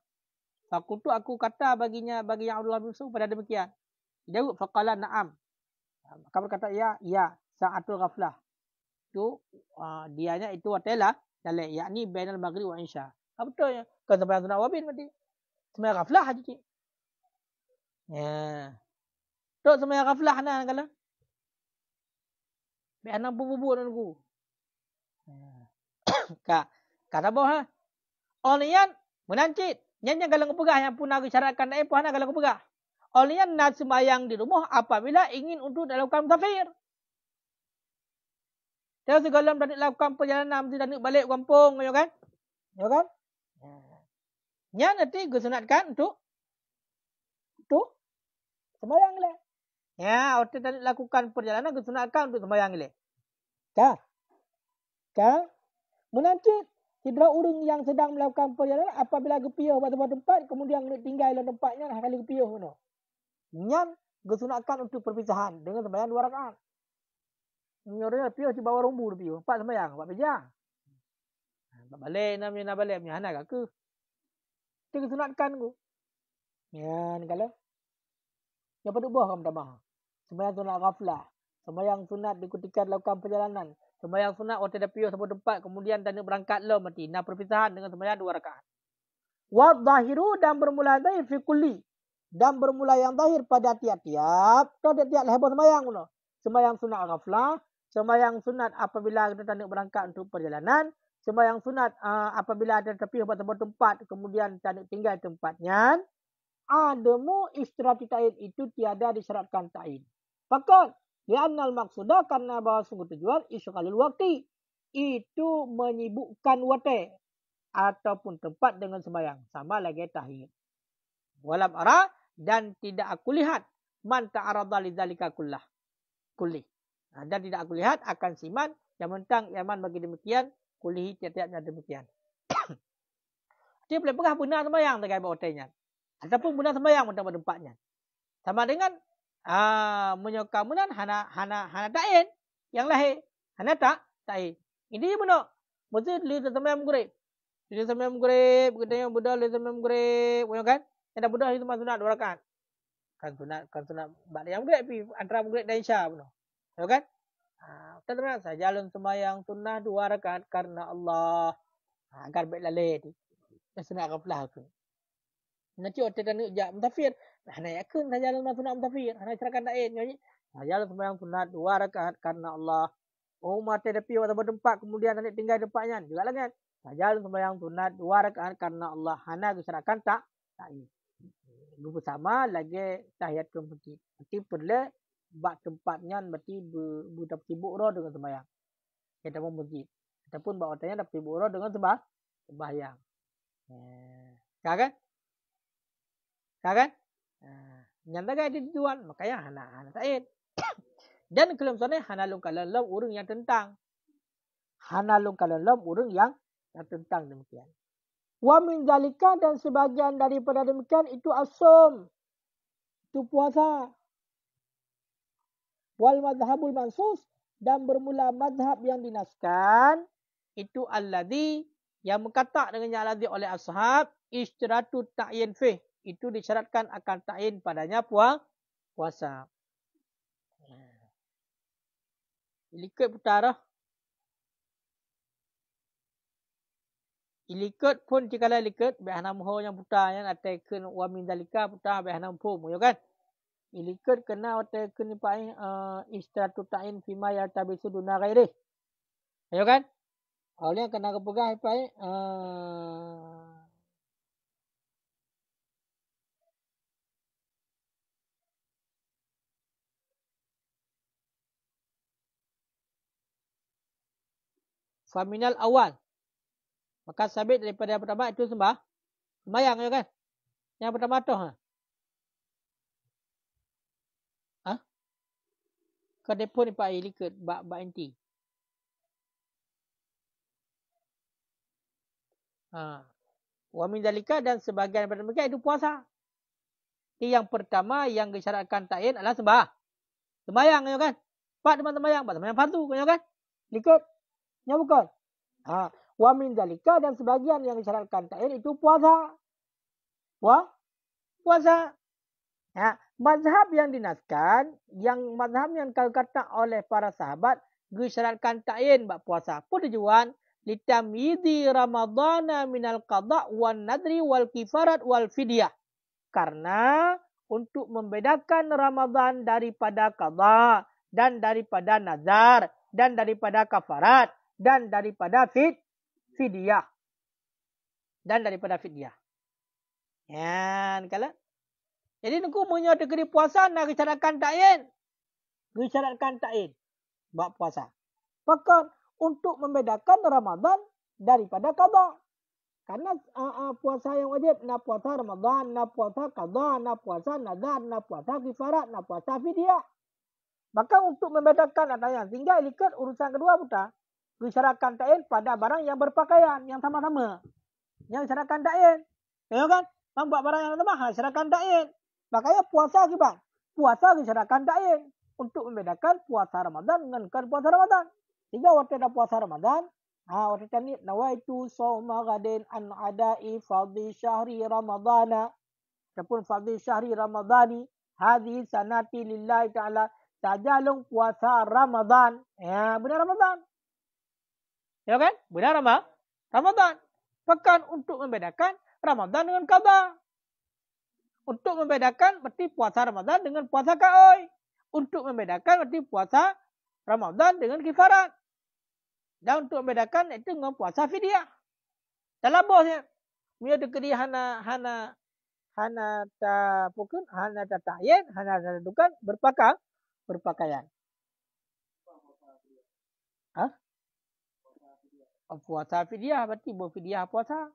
Fakultu, aku kata bagi yang Abdullah bin Mas'ud pada demikian. Dia faqala na'am. Maka berkata ya sa'atul ghaflah. Itu dianya itu waktu lah dalil yakni bainal maghrib wa isya. Betul ya. Kan sembahyang sunat wabin berarti. Sembahyang ghaflah aja cik. Ya. Tok sembahyang ghaflah nah kalau. Biar nak bubu dan ku. Kata boh ha. Olian menancit. Nyanyi kalau kepegah yang pun aku syaratkan dah apa nak kalau kepegah. Olian nak sembahyang di rumah apabila ingin untuk melakukan musafir. Dia segala tak lakukan perjalanan mesti tak balik kampung ya kan? Ya kan? Nya nanti gusunatkan untuk sembahyang le. Ya, waktu tak lakukan perjalanan gusunatkan untuk sembahyang le. Kah? Menancit. Tidak orang yang sedang melakukan perjalanan apabila gepiuh pada sebuah tempat kemudian tinggal dalam tempatnya dah kali gepiuh mana. Nyan gusunatkan untuk perpisahan dengan sembahyang 2 rakaat. Nyornya piuh di bawah rumbu piuh. 4 sembahyang, 4 meja. Balik nak balik punya anak ke. Kita sunatkan ku. Ya, ni kalau. Yang pada buah kamu tambah. Sembahyang sunat ghaflah. Sembahyang sunat di ketika lakukan perjalanan. Sembahyang sunat waktu dah piuh sebuah tempat kemudian tak nak berangkat lah mati. Nak perpisahan dengan sembahyang 2 rakaat. Wa zahiru dan bermula zahir fi kulli. Dan bermula yang zahir pada tiap-tiap. Tiap-tiap lah sembahyang pun. Sembahyang sunat ghaflah. Sembahyang sunat apabila kita tak nak berangkat untuk perjalanan. Sembahyang sunat apabila ada tepi tempat tempat kemudian tak nak tinggal tempatnya. Adamu istirati ta'in itu tiada disyaratkan ta'in. Fakat li'annal maksudah karena bahawa sungguh tujuan isyghalul waqti itu menyibukkan waktu ataupun tempat dengan sembahyang. Sama lagi tahiyat. Walam ara dan tidak aku lihat man ta'arada lidzalika kulli. Dan tidak aku lihat akan siman yang mentang yaman bagi demikian kulihi tiap-tiapnya demikian. Dia boleh pegah benar sembahyang terkait hotelnya. Ataupun benar sembahyang pada tempatnya. Sama dengan menyokamunan hana ta'in yang lahir. Hana ta'in. Ini benar. Mesti dia sembahyang maghrib. Dia sembahyang maghrib, katanya budak dia sembahyang maghrib, kan? Ada budak itu sunat 2 rakaat. Kan sunat ba'da yang maghrib antara maghrib dan isya benar. Ya kan? Kita terasa jalan sembahyang sunnah 2 rakaat karena Allah. Agar baik lalai tu. Dan sunat ghaflah tu. Nanti waktu tak nak jak musafir. Hana yakin dah jalan sunat musafir. Hana cerahkan ta'in. Jalan sembahyang sunnah 2 rakaat karena Allah. Oh, mati depi atau bertempat kemudian nanti tinggal tempatnya juga lah kan. Saja sembahyang sunat 2 rakaat karena Allah hana geserakan tak ini. Lupa sama lagi tahiyat ke masjid. Berarti perlu bak tempatnya berarti dapat sibuk roh dengan sembahyang. Kita mau masjid. Ataupun bak hotelnya dapat sibuk roh dengan sembahyang. Kan? Kan? Nyatakan ada tujuan. Makanya hana ta'id. Dan kelem sana hanalung kalalom urang yang tentang. Hanalung kalalom urang yang tentang demikian. Wa min zalika dan sebagian daripada demikian itu asum. Itu puasa. Wal madhabul mansus dan bermula madhab yang dinaskan itu alladhi yang mengkatak dengannya alladhi oleh ashab istiratu ta'yin fih. Itu disyaratkan akan ta'yin padanya puasa. Ilikut putara. Ilikut pun jika ilikut bihanam ho yang putar yang atakan wa min zalika putar bihanam pun ya kan. Ilikut kena atakan ni pai istiratu ta'yin fima ya tabisu duna ghairi. Ya kan? Oleh kena kepegah pai faminal awal. Maka sabit daripada yang pertama itu sembahyang ya kan? Yang pertama tu Kedepun ni Pak Ilikut bak enti. Wa min dalika dan sebahagian daripada mereka itu puasa. Yang pertama yang disyaratkan ta'yin adalah sembahyang ya kan? Pak sembahyang fardu ya kan? Likut. Ya bukan? Wa min dalika dan sebahagian yang disyaratkan ta'yin itu puasa. Puasa. Mazhab yang dinaskan, mazhab yang kata oleh para sahabat, disyaratkan ta'yin bak puasa. Apa tujuan? Litamyidi Ramadana minal qada' wan nadri wal kifarat wal fidyah. Karena untuk membedakan Ramadan daripada qada dan daripada nazar dan daripada kafarat dan daripada fidyah. Dan daripada fidyah. Kalau jadi nunggu menyatakan negeri puasa nak disyaratkan ta'yin. Disyaratkan ta'yin bak puasa. Bahkan untuk membedakan Ramadan daripada qada. Karena puasa yang wajib, nak puasa Ramadan, nak puasa qada, nak puasa nazar, nak puasa kifarat, nak puasa fidyah. Maka untuk membedakan ada yang tinggal ikut urusan kedua putar. Disyaratkan ta'yin pada barang yang berpakaian, yang sama-sama. Yang disyaratkan ta'yin. Ya kan? Buat barang yang sama, disyaratkan ta'yin. Makanya puasa akibat. Puasa disyaratkan ta'yin. Untuk membedakan puasa Ramadan dengan puasa Ramadan. Jika waktu ada puasa Ramadan, waktu ini nawaitu sawma ghadin an adai fadhi syahri Ramadana. Ataupun fadhi syahri Ramadani. Hadhi sanati lillahi ta'ala. Tajalung puasa Ramadan. Benar Ramadan. Ya kan? Benar Ramadan. Bahkan untuk membedakan Ramadan dengan qada. Untuk membedakan berarti puasa Ramadan dengan puasa Ka'oi. Untuk membedakan berarti puasa Ramadan dengan kifarat. Dan untuk membedakan itu dengan puasa fidyah. Dalam bosnya. Dia dekeri hana ta pukun, hana ta ta'yin, hana ta dukan berpakaian. Puasa fidyah berarti berfidyah puasa.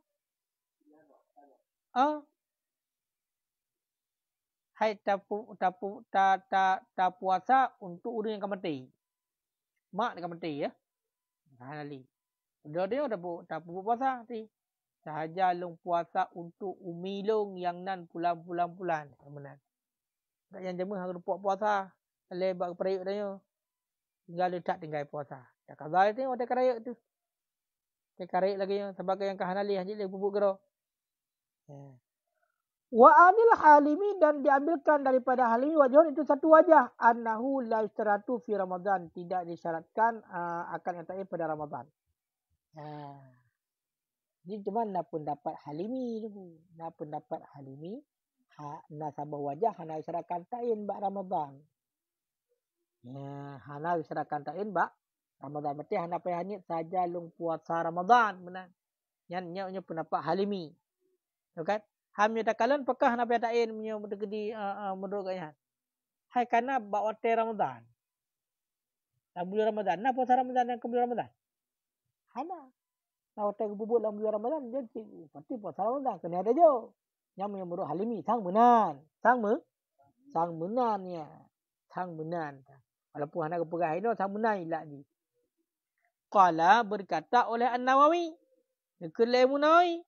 Hai ta puasa untuk orang yang akan mati. Mak akan mati ya. Halali. Dia dah puasa nanti. Sahaja long puasa untuk umi long yang nan pulang. Benar. Tak yang jemaah harus puasa. Lebar perayuk dia. Tinggal letak tinggal puasa. Tak kazal tu ada karayuk tu. Tak karayuk lagi sebagai yang kahanali hanya dia bubuk gero. Wa anil halimi dan diambilkan daripada halimi wajhun itu satu wajah annahu la istiratu fi Ramadan, tidak disyaratkan akan yang ta'yin pada Ramadan. Jadi cuma nak pun dapat halimi tu. Nak pun dapat halimi nasabah wajah hana disyaratkan ta'yin bak Ramadan. Hana disyaratkan ta'yin bak Ramadan berarti hana payah ni saja lung puasa Ramadan benar. Nya pendapat Halimi. Tu kan? Hamnya takalan pakah hana payah tain punya mendegedi menurut kaya. Hai karena bawa Ramadan. Bulan Ramadan. Nah puasa Ramadan yang ke bulan Ramadan. Hana. Nah waktu bubuk dalam bulan Ramadan jadi berarti puasa Ramadan kena ada jo. Yang menurut Halimi sang menan. Sang menan ya. Sang menan. Walaupun hana kepegah itu sang menan ilah ni. Qala berkata oleh An-Nawawi. Kelai Munawi.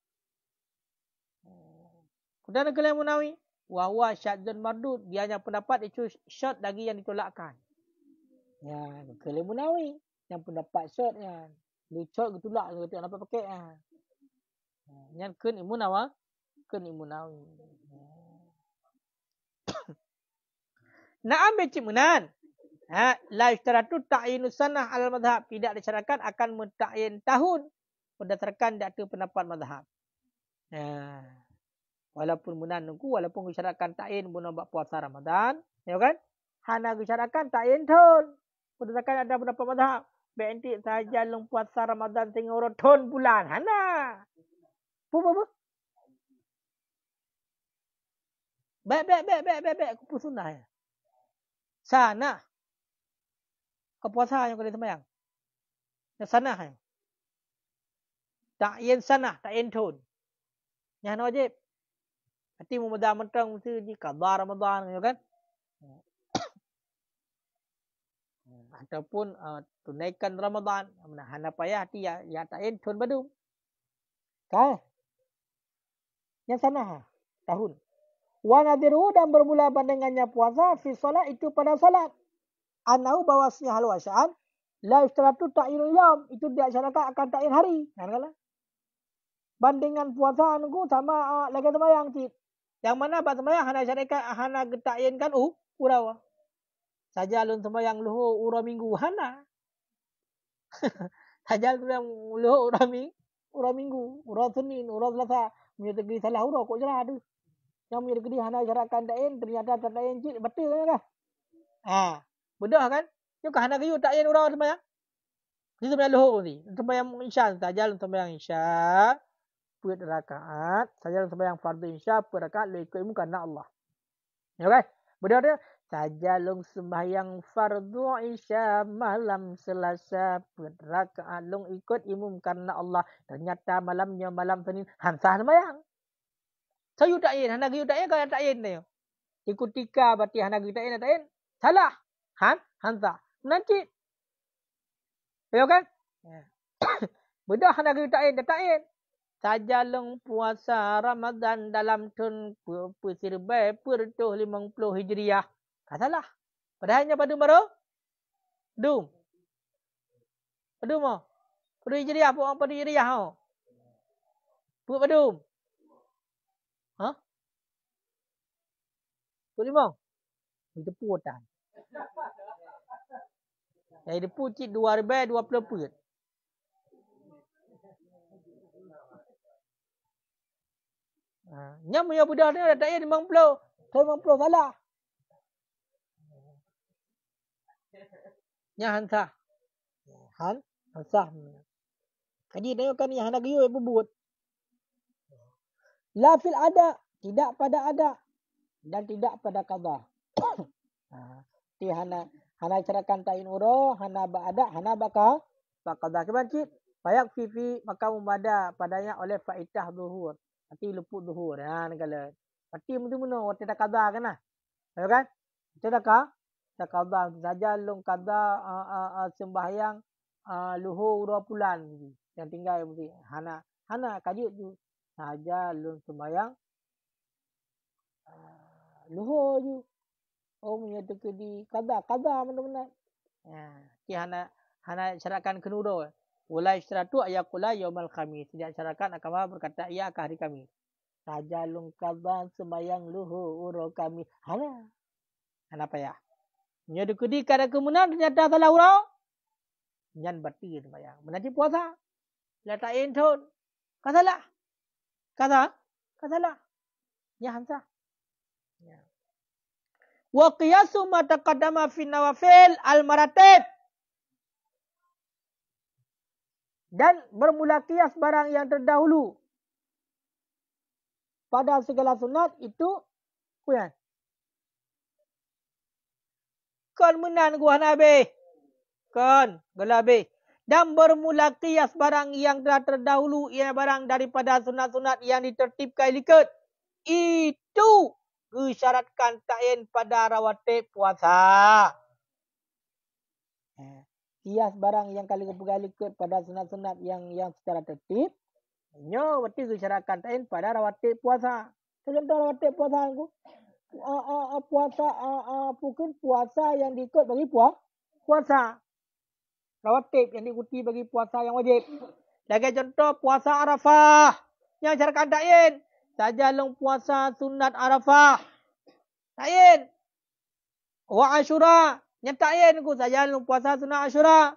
Kemudian kelai Munawi. Wahwa syadzun mardud. Dia hanya pendapat itu syad lagi yang ditolakkan. Ya, kelai Munawi. Yang pendapat syadnya. Lucot ke tolak ke tak dapat pakai. Yang kun Munawi. Kun Munawi. Na'am becik menan. La yustaratu ta'yinu sanah al-madhab. Tidak disyaratkan akan mentakyin tahun berdasarkan data pendapat madhab. Walaupun menan nunggu, walaupun disyaratkan ta'yin guna buat puasa Ramadan, ya kan? Hana disyaratkan ta'yin tahun berdasarkan ada pendapat madhab. Bentik saja lung puasa Ramadan tengok tahun bulan. Hana. Apa? Baik. Kupu sunnah ya. Sana. Kepuasa yang kena sembahyang. Yang sana. Ta'yin sana. Ta'yin tahun. Yang wajib. Nanti memudah mentang mesti di qadha Ramadan. Ya kan? Ataupun tunaikan Ramadan. Hana payah hati ya ta'yin tahun badu. Kah? Yang sana. Tahun. Wa nadhiru dan bermula bandingannya puasa fi solat itu pada solat. Anau bawasnya hal wasya'an la yustaratu ta'yinul yaum, itu tidak syaratkan akan ta'yin hari. Kan? Bandingan puasa nunggu sama lagi sembahyang cik. Yang mana bab sembahyang hana syaratkan hana ta'yinkan urawa. Saja lun sembahyang luhur ura minggu hana. Saja lun luhur ura minggu, ura Senin, ura Selasa, menyatakan salah ura kok jerah aduh. Yang menyatakan hana syaratkan ta'yin ternyata tak ta'yin cik betul kan? Bedah kan? Yung kahana kayo tak yan uraw sembahyang. Di sembahyang luhur ni. Sembahyang isya saja sembahyang isya. Per rakaat. Saja sembahyang fardu isya per rakaat lu ikut ilmu karena Allah. Ya kan? Bedah dia saja lung sembahyang fardu isya malam Selasa per rakaat lung ikut ilmu karena Allah. Ternyata malamnya malam Senin hansah sembahyang. Sayu tak yan, hana kayo tak yan, kaya tak yan na yun. Ikutika berarti hana kayo tak yan, tak yan. Salah. Hansah. Nanti. Ya kan? Bedah negeri ta'in. Saja leng puasa Ramadan dalam tahun persirbai pertuh 50 Hijriah. Tak salah. Padahalnya pada baru? Dum. Padum mo? Pada Hijriah. Apa pada Hijriah mo? Puk padum. Puk limau? Itu putan. Yang dia pucit 2020 put. Nyam ya budak ni tak ya 50. Saya 50 salah. Nya hansah. Hansah. Jadi dia kan yang hendak you berbuat. La fil ada, tidak pada ada dan tidak pada qadha. Ti hana carakan ta'in uro, hana ba'ada, hana baka qadha. Kebancit payak fifi maka memada padanya oleh faedah zuhur. Nanti luput zuhur. Negala. Pati mesti-mesti waktu tak qadha kan lah. Ya kan? Kita tak qadha saja long qadha sembahyang luhur 2 bulan yang tinggal mesti hana kajut tu saja long sembahyang luhur je. Menyatakan di qadha benar-benar. Ti hana syaratkan kenuro. Wala isyratu ayaqula yaumal khamis. Tidak syaratkan akan berkata ia ke hari Khamis. Saja long qadha sembahyang luhur Khamis. Hana payah. Menyatakan di kada kemunan ternyata salah urau. Nyan berarti sembahyang. Menanti puasa. Latain tahun. Kasalah. Kasalah. Ya hansah. Ya. Wa qiyasu ma taqaddama fi nawafil al-maratib. Dan bermula qiyas barang yang terdahulu pada segala sunat itu kuyan. Kon menan gua nabi. Kon gelabe. Dan bermula qiyas barang yang telah terdahulu, ia barang daripada sunat-sunat yang ditertibkan likat. Itu disyaratkan ta'in pada rawatib puasa. Qiyas barang yang kali ikut pada sunat-sunat yang secara tertib. Nyo berarti disyaratkan ta'in pada rawatib puasa. Contoh rawatib puasa aku. Mungkin puasa yang diikut bagi puasa. Rawatib yang diikuti bagi puasa yang wajib. Lagi contoh puasa Arafah. Yang disyaratkan ta'in. Saja long puasa sunat Arafah. Ta'in. Wa Ashura. Nyatain ku saja long puasa sunat Ashura.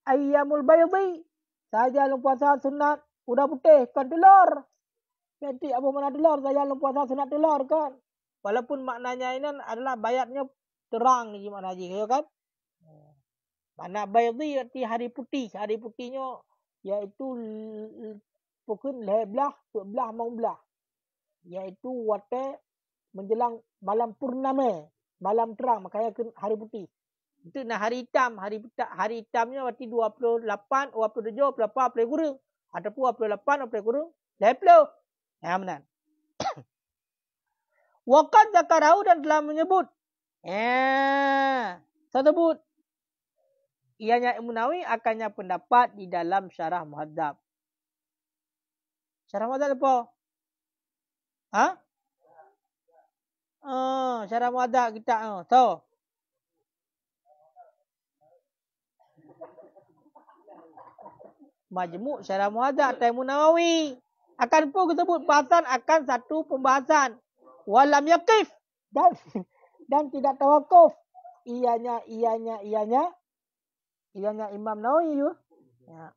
Ayyamul Baydhi. Saja long puasa sunat udah putih kan telur. Nanti apa mana telur saja long puasa sunat telur kan. Walaupun maknanya ini adalah bayatnya terang ni gimana haji kan. Mana Baydhi arti hari putih. Hari putihnya iaitu pukul 11, 12 mau belah. Iaitu waktu menjelang malam purnama. Malam terang makanya hari putih. Itu nah hari hitam. Hari hitamnya berarti 28, 27, 28 April kurung. Ataupun 28 April kurung. 20. Ya benar. Waqad zakarahu dan telah menyebut. Tersebut. Ianya Imam Nawawi akannya pendapat di dalam syarah Muhadzab. Syarah Muhadzab apa? Syarah Muhadzab kita. So. Majmu' Syarah Muhadzab Imam Nawawi. Akan pun disebut bahasan akan satu pembahasan. Walam yaqif. Dan tidak tawakuf. Ianya Imam Nawawi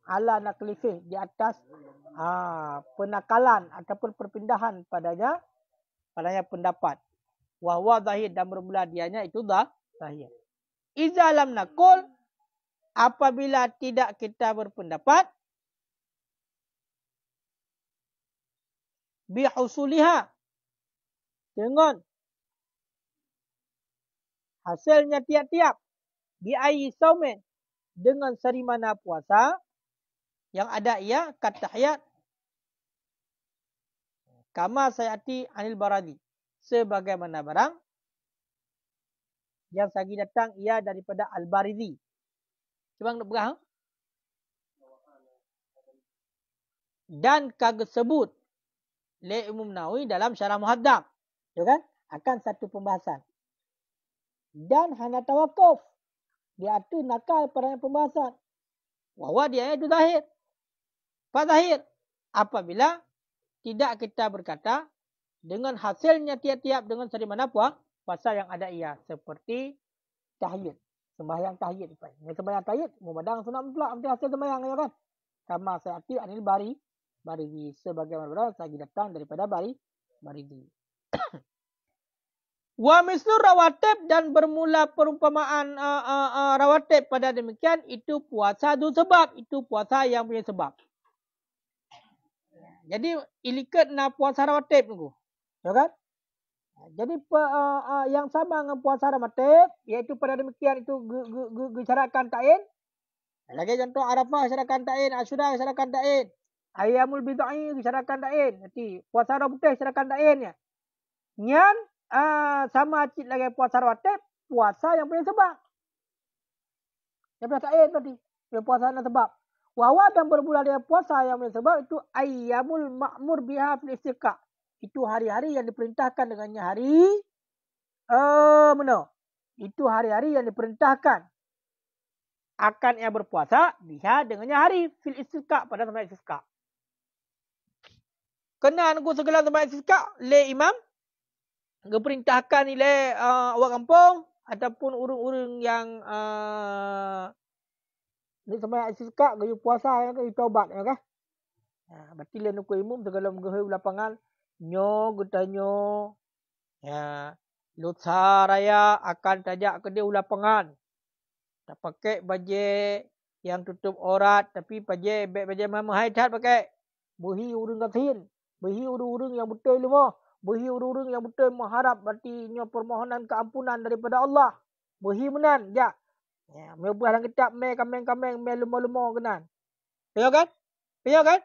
ala naklifih di atas penakalan ataupun perpindahan padanya pendapat. Wahwa zahir dan bermula dianya itu zahir. Iza lam nakul apabila tidak kita berpendapat bihusuliha dengan hasilnya tiap-tiap bi'ayyi saumin dengan seri mana puasa yang ada ia kat tahiyat kama sayati anil baradi sebagaimana barang yang sagi datang ia daripada al-Barizi. Cuba nak pegang. Dan kagak sebut le Imam Nawawi dalam Syarah Muhadzab. Ya kan? Akan satu pembahasan. Dan hanya tawakuf. Dia tu nakal pada pembahasan. Bahwa dia itu zahir. Pak zahir. Apabila tidak kita berkata dengan hasilnya tiap-tiap dengan seri mana puasa yang ada ia. Seperti tahyid. Sembahyang tahyid. Sembahyang tahyid. Memadang sunat mutlak. Nanti hasil sembahyang. Ya kan? Kama sayati anil Barizi. Sebagaimana sagi datang daripada Barizi. Wa mislu rawatib dan bermula perumpamaan rawatib pada demikian itu puasa du sebab. Itu puasa yang punya sebab. Jadi ilikat na puasa rawatib tu. Ya kan? Jadi yang sama dengan puasa rawatib iaitu pada demikian itu disyaratkan ta'in. Lagi contoh Arafah disyaratkan ta'in, Asyura disyaratkan ta'in. Ayyamul bid'ah disyaratkan ta'in. Jadi puasa rawatib disyaratkan ta'in ya. Nyan sama cik lagi puasa rawatib, puasa yang punya sebab. Yang punya ta'in tadi. Yang puasa yang sebab. Wawa dan bermula dengan puasa yang punya sebab itu ayyamul ma'mur biha fil istiqa. Itu hari-hari yang diperintahkan dengannya hari mana? Itu hari-hari yang diperintahkan akan ia berpuasa biha dengannya hari fil istiqa pada sembahyang istisqa. Kena aku segala sembahyang istisqa le imam diperintahkan oleh orang kampung ataupun urang-urang yang ni sembahyang istisqa gaya puasa yang taubat ya kan. Berarti le nuku imam segala menggehe lapangan nyo getanyo ya lusa raya akan tajak ke dia lapangan tak pakai baju Yang tutup aurat tapi pakai mama haidat pakai. Berhi urung katin. Berhi urung-urung yang betul lemah. Berhi urung-urung yang betul mengharap artinya permohonan keampunan daripada Allah. Berhi menan. Ya. Merubah dalam kitab kameng-kameng lemah-lemah kenan. Tengok kan? Tengok kan?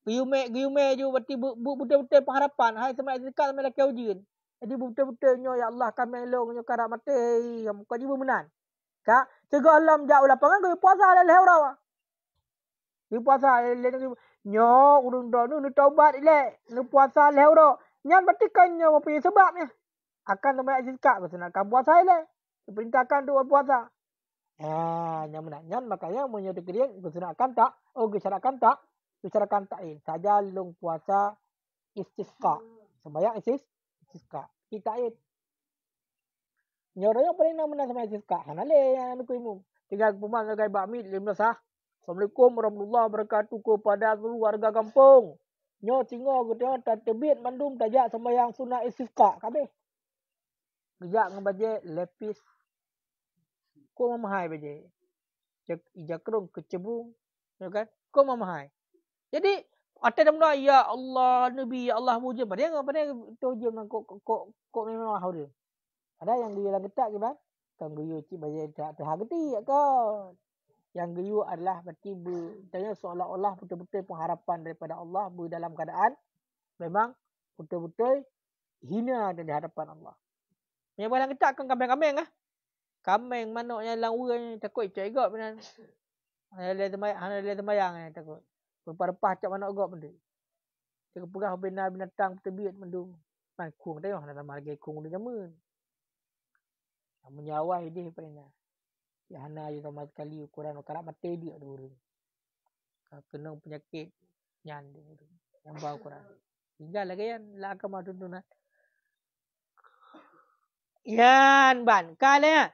Giume je berarti betul-betul pengharapan. Hai sama dekat sama laki ujian. Jadi betul-betulnya ya Allah kami elongnya karak mati. Muka jiwa menan. Kak, cegah Allah menjauh lapangan kau puasa lah lewat. Ni puasa nyo urung do nu taubat ile. Nu puasa lewat. Nyan berarti kan nyo punya sebabnya. Akan tambah zakat bersenangkan puasa ile. Diperintahkan tu puasa. Nyan menan. Nyan makanya menyo dikirian bersenangkan tak? Oh, gesarakan tak? Gesarakan tak in. Saja lung puasa istisqa. Sembahyang istisqa. Kita in. Nyoro yang paling nama sama istisqa. Hanale yang anu kuimu. Tinggal pemang gagai bakmi 15 ah. Assalamualaikum warahmatullahi wabarakatuh kepada seluruh warga kampung. Nyo singo kita tak tebit mandum tajak sembahyang sunat istisqa kabeh. Gejak ngebaje lepis. Ko mamahai baje. Ijakrung kecebung. Ya kan? Ko mamahai. Jadi ada dalam ya Allah Nabi ya Allah muja pada yang itu je kok memang hau dia. Ada yang dia lang ketak ke bang? Kan guyu cik baje tak terhagati kan. Yang guyu adalah berarti bertanya seolah-olah betul-betul pengharapan daripada Allah dalam keadaan memang betul-betul hina di hadapan Allah. Yang balang ketak kan kambing-kambing ah. Kambing manuk yang lang urang takut cai gak benan. Hana temayang takut. Berpah-pah cak manuk gak benda. Dia pegah binatang tebiat mendung. Man kung tengok hana nama lagi kung ni jamun. Menyawai dia pernah. Ya hana je sama sekali ukuran karak mati dia dulu. Kena penyakit nyan dulu. Yang bau ukuran. Tinggal lagi kan lah akan tuntunan. Yan ban kale.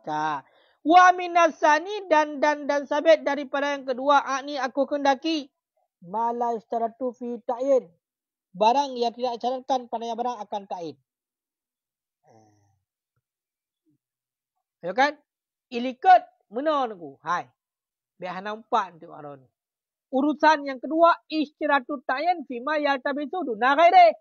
Ka. Wa minasani dan sabit daripada yang kedua ni aku kendaki mala istaratu fi ta'yin. Barang yang tidak disyaratkan pada yang barang akan ta'yin. Ya kan? Ilikut menon aku. Hai. Biar nampak tu aron. Urusan yang kedua istiratu ta'yin fima yaltabisu duna ghairi.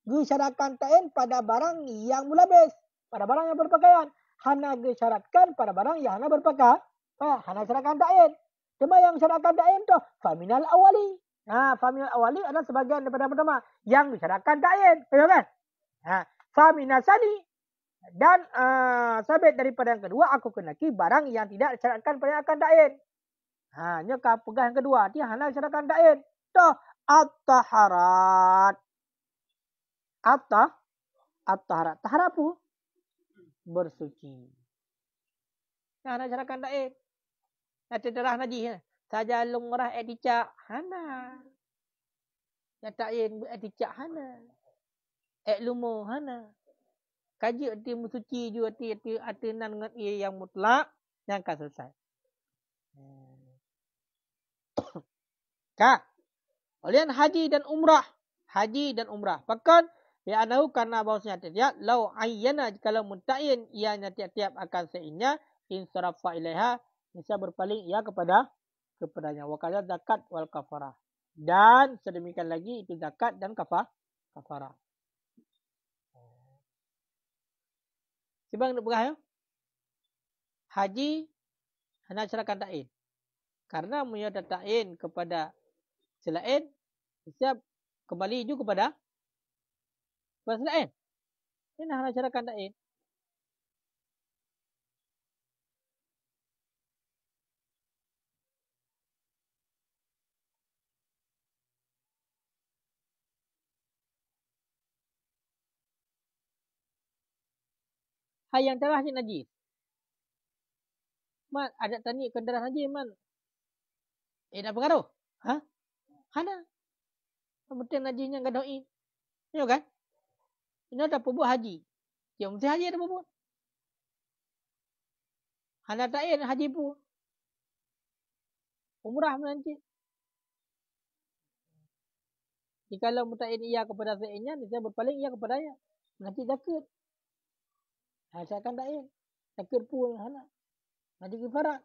Disyaratkan ta'yin pada barang yang mulabis, pada barang yang berpakaian. Hana disyaratkan pada barang yang hana berpakaian. Hana syaratkan ta'yin. Cuma yang syaratkan ta'yin tu faminal awali. Faminal awali adalah sebagian daripada pertama yang disyaratkan ta'yin. Betul kan? Faminal sani dan sabit daripada yang kedua aku kenaki barang yang tidak disyaratkan pada yang akan ta'yin. Hanya pegang yang kedua dia hana disyaratkan ta'yin. Tu at-taharat. At-taharat. Taharat apa? Bersuci. Hana disyaratkan ta'yin. Nanti terah najis. Saja lungrah eticak hana. Yang ta'yin eticak hana. Lumo hana. Kaji arti bersuci juga arti nan yang mutlak yang akan selesai. Kak. Oleh haji dan umrah. Haji dan umrah. Bahkan ya anahu karena bahawasanya tiap lau ayyana kalau munta'in ianya tiap-tiap akan seinya insarafa ilaiha bisa berpaling ia kepadanya. Wa kadza zakat wal kafarah. Dan sedemikian lagi itu zakat dan kafarah. Sibang nak berah ya? Haji hanya syarakan ta'in. Karena menyata ta'in kepada selain siap kembali juga kepada selain. Ini hanya syarakan ta'in. Hai yang telah ni najis. Man, ada tani kendaraan najis man. Dah pengaruh? Hana. Penting najisnya enggak doin. Tengok kan? Ini dah perbuat haji. Dia mesti haji dah perbuat. Hana ta'in haji pun. Umrah nanti. Jikalau muta'in ia kepada seinya, dia berpaling ia kepadanya. Nanti zakat. Saya akan ta'in. Zakat pun hana. Nanti kifarat.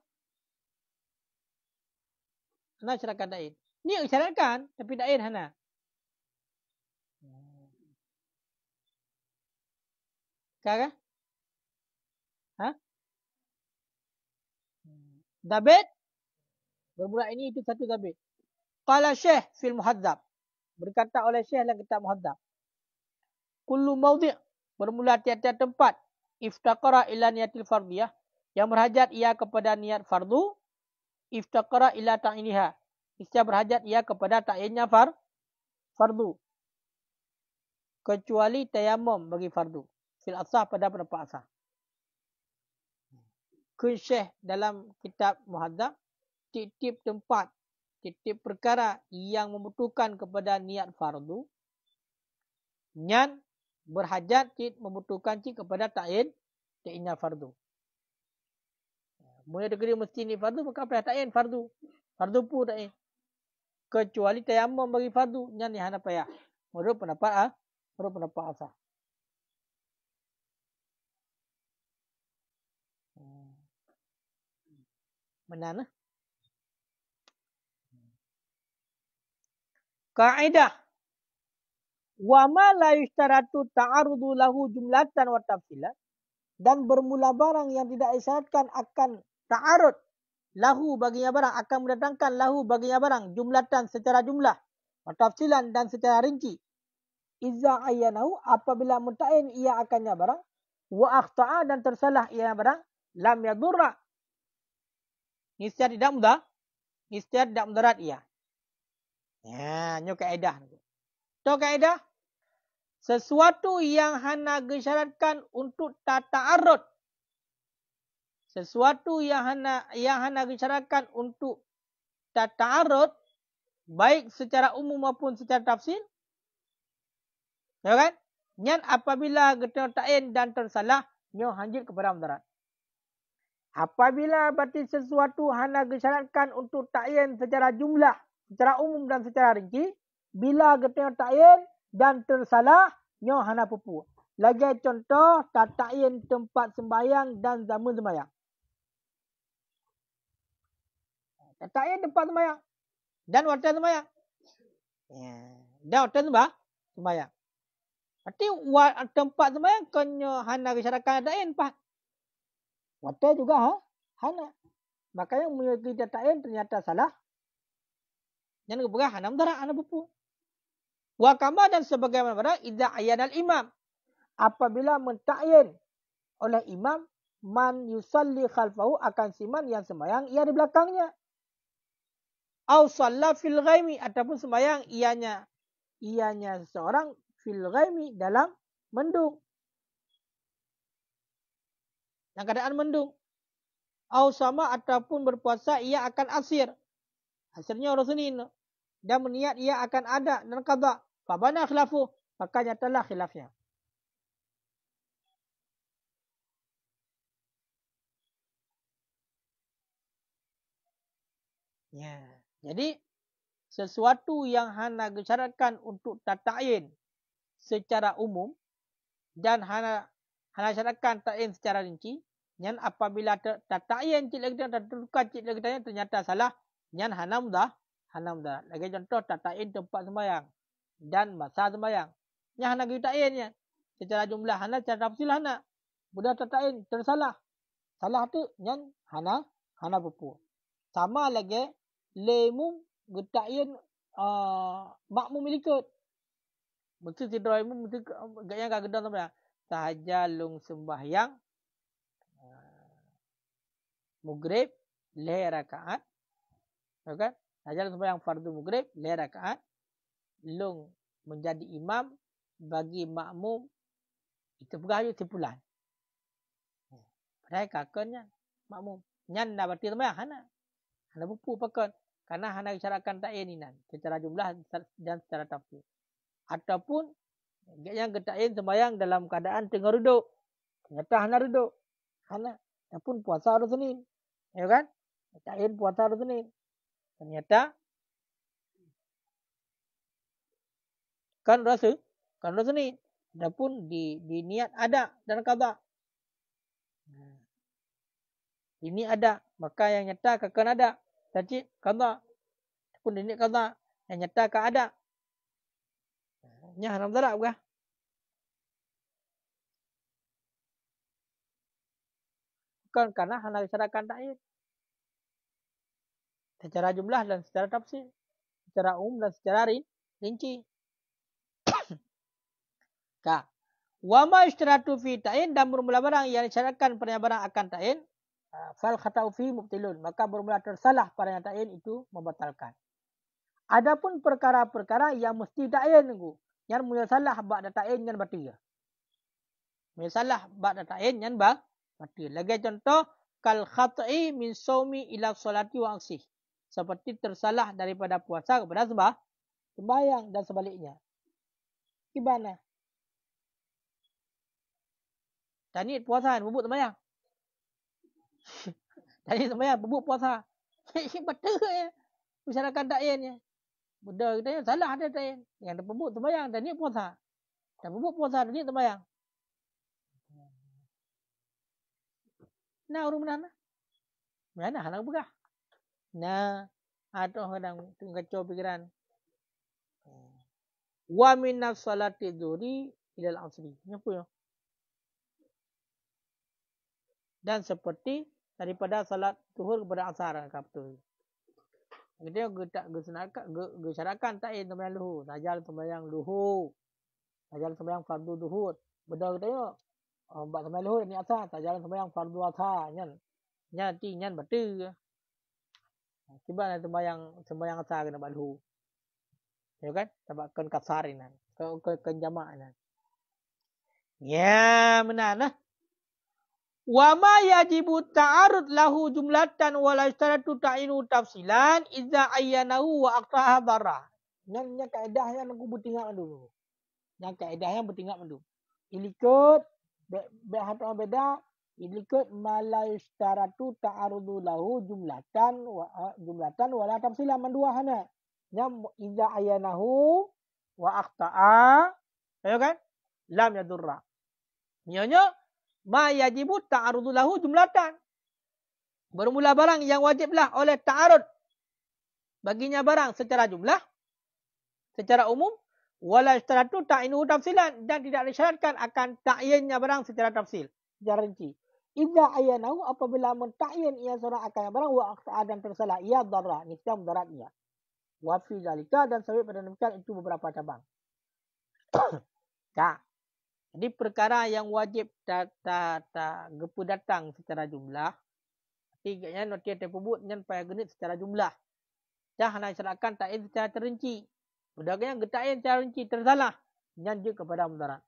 Hana syaratkan ta'in. Ni syaratkan tapi ta'in hana. Kah? Ha? Dabit. Bermula ini itu satu dabit. Qala Syekh fil Muhadzab. Berkata oleh Syekh dalam kitab Muhadzab. Kullu mawdi' bermula tiap-tiap tempat iftaqara ila niyatil fardiyah yang berhajat ia kepada niat fardu, iftaqara ila ta'iniha. Istilah berhajat ia kepada ta'innya fardu. Kecuali tayamum bagi fardu. Fil asah pada pendapat asah. Kun Syekh dalam kitab Muhadzab, tip-tip tempat, tip-tip perkara yang membutuhkan kepada niat fardu, nyan berhajat membutuhkan kepada ta'innya fardu. Mula negeri mesti ni fardu, maka apa ta'in fardu. Fardu pun ta'in. Kecuali tayamum bagi fardu, nyan ni hana payah. Menurut pendapat asah. Mana? Kaidah. Wa ma la yushtaratu ta'arudu lahu jumlatan wa tafsilan. Dan bermula barang yang tidak disyaratkan akan ta'arud lahu baginya barang, akan mendatangkan lahu baginya barang jumlatan secara jumlah, wa tafsilan dan secara rinci. Iza ayyanahu apabila mutain ia akannya barang, wa akhta'a dan tersalah ia barang, lam yadurra. Niscaya tidak mudarat ia. Ya, nyo kaedah. To kaedah sesuatu yang hana disyaratkan untuk ta'arud. Sesuatu yang hana disyaratkan untuk ta'arud, baik secara umum maupun secara tafsir. Ya kan? Nyan apabila getah ta'in dan tersalah, nyo hanjit kepada mudarat. Apabila berarti sesuatu hana disyaratkan untuk ta'in secara jumlah, secara umum dan secara rinci, bila getah ta'in dan tersalah, nyo hana pupu. Lagi contoh, ta'in tempat sembahyang dan zaman sembahyang. Ta'in tempat sembahyang dan waktu sembahyang. Dan waktu sembahyang. Berarti tempat sembahyang konyo hana disyaratkan ta'in pak. Waktu juga hana. Makanya menyukai ta'in ternyata salah. Yang keberah hana mudarat, hana pupu. Wa kama dan sebagaimana barang idza ayyana al-imam, apabila menta'yin oleh imam man yusalli khalfahu akan siman yang sembahyang ia di belakangnya. Au shalla fil ghaimi ataupun sembahyang ianya seorang fil ghaimi dalam mendung. Dalam keadaan mendung. Au sama ataupun berpuasa ia akan asir. Asirnya orang Senin. Dan meniat ia akan ada dan qada. Fabana khilafu, maka nyatalah khilafnya. Ya. Jadi sesuatu yang hana disyaratkan untuk ta'yin secara umum dan hana syaratkan ta'yin secara rinci, nyan apabila ta'yin cik lagi tertukar cik lagi ternyata salah, nyan hana mudarat. Lagi contoh ta'yin tempat sembahyang dan masa sembahyang. Nyan hana gitu ta'yinnya. Secara jumlah hana, secara tafsil hana. Mudah ta'yin tersalah. Salah tu nyan hana pupu. Sama lagi lemum geta'yin makmum ikut. Mesti tidur imam mesti yang gak gedang sembahyang. Sahaja lung sembahyang maghrib le rakaat. Okay? Sahaja lung sembahyang fardu maghrib le rakaat. Lung menjadi imam bagi makmum itu pegawai timpulan. Padahal kakaknya makmum. Nyan dah berarti sembahyang hana. Hana bupu pakon. Karena hana isyaratkan ta'yin inan secara jumlah dan secara tafsir. Ataupun yang keta'yin sembahyang dalam keadaan tengah duduk. Ternyata hana duduk. Hana. Ataupun puasa hari Senin. Ya kan? Ta'yin puasa hari Senin. Ternyata kan rasa Senin. Adapun di niat ada dan qada. Ini ada, maka yang nyata akan ada. Tajid qada. Pun ini qada yang nyatakan ada. Nya haram darab kah? Bukan, karena hanya disyaratkan ta'yin. Secara jumlah dan secara tafsir. Secara umum dan secara rinci. Ka. Wa ma yustaratu fi ta'yin, dan bermula barang yang disyaratkan pada barang akan ta'yin, fal khata'u fi mubtilun, maka bermula tersalah pada yang ta'yin itu membatalkan. Adapun perkara-perkara yang mesti ta'yin itu, yang mula salah ba'da ta'yin yang batil. Mula salah ba'da ta'yin yang batil. Lagi contoh, kal khata'i min saumi ila salati wa aksih. Seperti tersalah daripada puasa kepada sembahyang dan sebaliknya. Gimana? Tadi puasa, bubuk sembahyang. Tadi sembahyang, bubuk puasa. Betul ya. Masyarakat ta'yin ya. Buddha kita salah ada ta'yin. Yang terbubuk sembahyang, tadi puasa. Dan bubuk puasa, tadi sembahyang. Nah, urut mana? Mana hendak begah? Nah, atau hendak kacau pikiran. Wa minas salati dzuri ilal asri. Apa ya? Dan seperti daripada salat zuhur kepada asar betul. Kita gesanakan tak yang sembahyang luhur, najal sembahyang luhur. Najal sembahyang fardu zuhur. Beda kita yo. Buat sembahyang luhur ni asar, najal sembahyang fardu asar nyan. Nyati nyan betul. Tiba nak sembahyang asar kena buat luhur. Ya kan? Sebabkan kasarinan. Ke jama'an. Ya, benar nah. Wa ma yajibu ta'arud lahu jumlatan wa la yashtaratu ta'inu tafsilan idza ayyanahu wa aqtaha darah. Yang kaedah yang aku bertingkat dulu. Yang kaedah yang bertingkat dulu. Ilikut behatau beda, ilikut ma la yashtaratu ta'arudu lahu jumlatan wa la tafsilan mandua hana. Yang idza ayyanahu wa aqta'a, ya kan? Lam yadurra. Nyonya ma yajibu ta'arudu lahu jumlatan. Bermula barang yang wajiblah oleh ta'arud baginya barang secara jumlah, secara umum, wala istaratu ta'inu tafsilan, dan tidak disyaratkan akan ta'yinnya barang secara tafsil, secara rinci. Idza ayyanahu, apabila menta'yin ia seorang akan barang wa akhta'a dan tersalah ia darah, niscaya mudaratnya. Wa fi zalika, dan sampai pada demikian itu beberapa cabang. Tak. Jadi perkara yang wajib tak gepu datang secara jumlah. Tiganya notia terpubut yang payah genit secara jumlah. Dah nak serahkan ta'in secara terinci. Budaknya geta'in secara rinci tersalah. Nyanjuk kepada mudarat.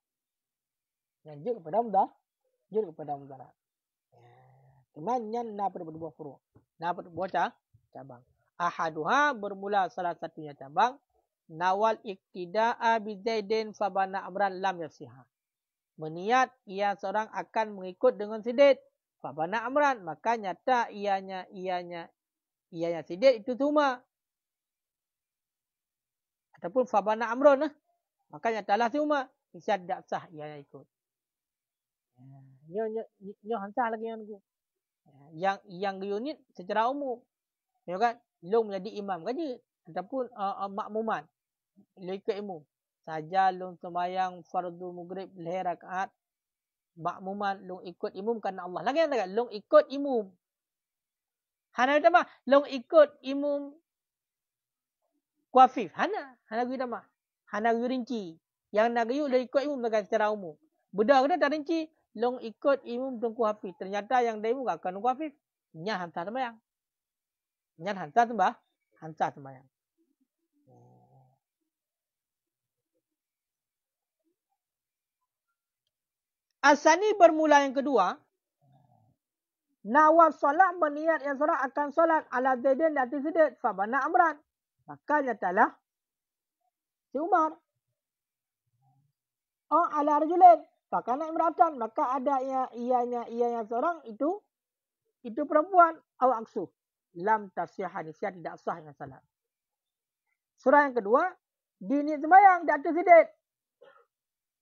Nyanjuk kepada mudarat. Cuman nyan na pada berbuah furu'. Na pada berbuah cabang. Ahaduha bermula salah satunya cabang. Nawal iktida'a bizaidin fabana amran lam yasihah. Meniat ia seorang akan mengikut dengan Sidid. Fabana amran, maka nyata ianya Sidid itu cuma. Ataupun fabana amron, maka nyatalah cuma. Bisa tidak sah ianya ikut. Nyo hansah lagi yang aku. Yang unit secara umum. Ya kan? Long menjadi imam kaji. Ataupun makmuman. Lo ikut imam. Saja long sembahyang fardu maghrib leh rakaat makmuman long ikut imam kerana Allah. Lagi yang long ikut imam. Hana utama long ikut imam kuafif. Hana utama. Hana rinci. Yang nak gayu long ikut imam dengan secara umum. Budak kena tak rinci long ikut imam tungku hafif. Ternyata yang dia imam akan tungku hafif. Nya hantar sembahyang. Nya hantar sembahyang. Asani bermula yang kedua. Nawar solat berniat yang seorang akan solat ala zaidin dan Sidid. Fabana amran. Maka nyatalah si Umar. Oh ala rajulin. Fakana imratan. Maka ada ianya seorang itu perempuan. Aw aksu. Lam tasihah nisya tidak sah yang salat. Surah yang kedua. Dini sembahyang di atas Sidid.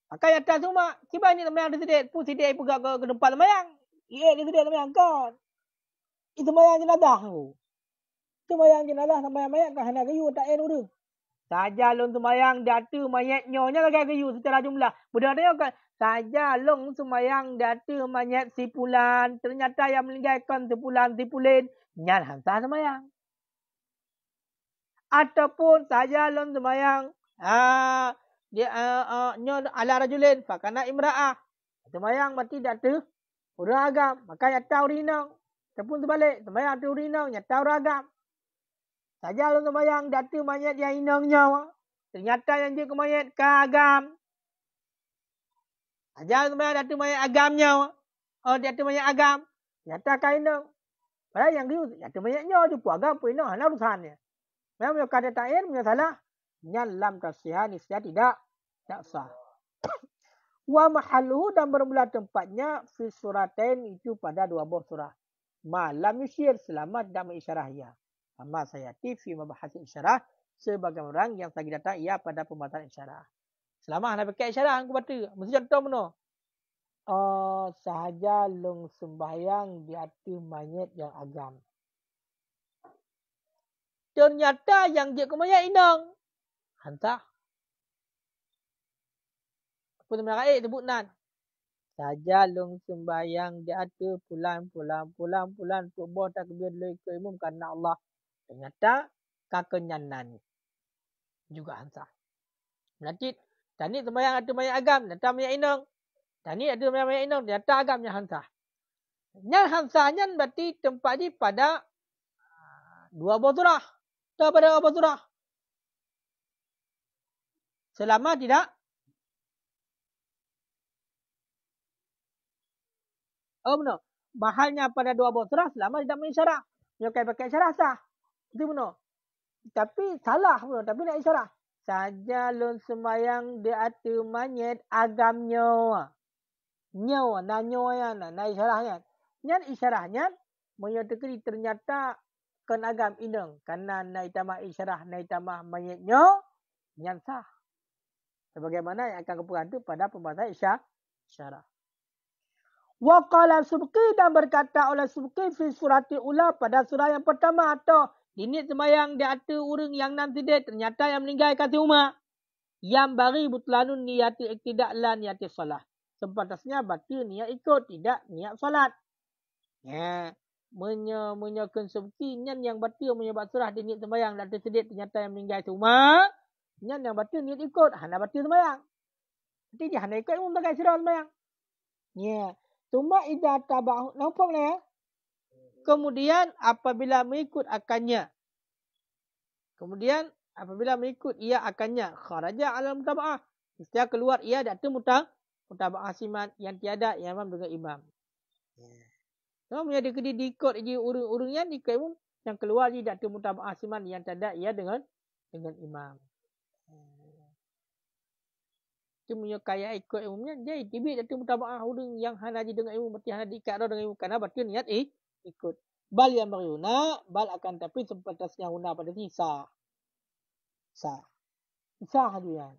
Maka yang atas semua, siapa ni sembahyang di Sidid? Pun Sidid pegang ke depan sembahyang. Ia di Sidid sembahyang kan. Itu sembahyang jenazah tu. Sembahyang jenazah sembahyang mayat kan hana gayu tak en urang. Saja long sembahyang data mayat nyonya lagi gayu secara jumlah. Budak dia kan saja long sembahyang data mayat si fulan ternyata yang meninggalkan si fulan si pulin nyan hantar sembahyang. Ataupun saja long sembahyang dia nyon ala rajulin fakana imraah. Sembahyang mati data orang agam maka nyata urinang. Ataupun terbalik sembahyang data urinang nyata orang agam. Saja long sembahyang data mayat yang inangnya. Ternyata yang dia ke mayat kagam. Saja sembahyang data mayat agamnya. Oh data mayat agam. Nyata kainang. Padahal yang dia data mayatnya tu pun agam pun inang. Hana urusannya. Memang kata ta'in punya salah. Nyan lam tasihah nisya tidak sah. Wa mahalluhu dan bermula tempatnya fi suratain itu pada dua buah surah. Malam yusyir selamat dan mengisyarah ia. Amma sayati fi mabahas isyarah sebagai orang yang lagi datang ia pada pembahasan isyarah. Selama nak pakai isyarah aku baca. Mesti contoh mana? Sahaja long sembahyang di hati mayat yang agam. Ternyata yang dia ke mayat inang. Hantar. Apa nama rakyat sebut nan? Saja long sembahyang di hati pulan tubuh takbir ke imam karena Allah. Ternyata kekenyanan juga hantar. Berarti tani sembahyang ada mayat agam, ternyata mayat inang. Tani ada mayat inang, ternyata agamnya hantar. Yang hansanya berarti tempat di pada dua buah surah. Atau pada dua buah surah. Selama tidak benar. Mahalnya pada dua buah surah selama tidak mengisyarah. Yang pakai isyarah sah. Itu benar. Tapi salah benar. Tapi nak isyarah. Saja lon sembayang di hati mayat agamnya. Nyawa. Nah nyawa nah isyarahnya. Yang isyarahnya menyatakan ternyata kan agam inang. Karena naik tambah isyarah, naik tambah mayatnya. Yang sah. Sebagaimana yang akan keperhatian pada pembahasan isyarah. Wa qala Subki dan berkata oleh Subki fi surati ula pada surah yang pertama atau ini sembahyang di hati orang yang nanti dia ternyata yang meninggal kata umat yang bagi butlanun niyati iktidak la niyati salat. Sebatasnya batil niat ikut tidak niat salat. Ya, menyakan Subki yang batil menyebab surah di niat sembahyang dan tersedia ternyata yang meninggal kata umat yang batil niat ikut hana batil sembahyang. Jadi dia hana ikut umum pakai surah sembahyang. Ya. Cuma idza taba'u. Nampak ya? Kemudian apabila mengikut akannya. Kemudian apabila mengikut ia akannya. Kharaja ala mutaba'ah. Istilah keluar ia datu mutaba'ah siman yang tiada imam dengan imam. So, punya dia diikut je urung-urungnya di imam yang keluar je datu mutaba'ah siman yang tiada ia dengan imam. Itu punya kaya ikut ilmunya dia tibik datu mutaba'ah urung yang hana je dengan ilmu berarti hana diikat dengan ilmu karena berarti niat ikut. Bal yang berguna bal akan tapi sebatasnya guna pada sisa. Sah dia.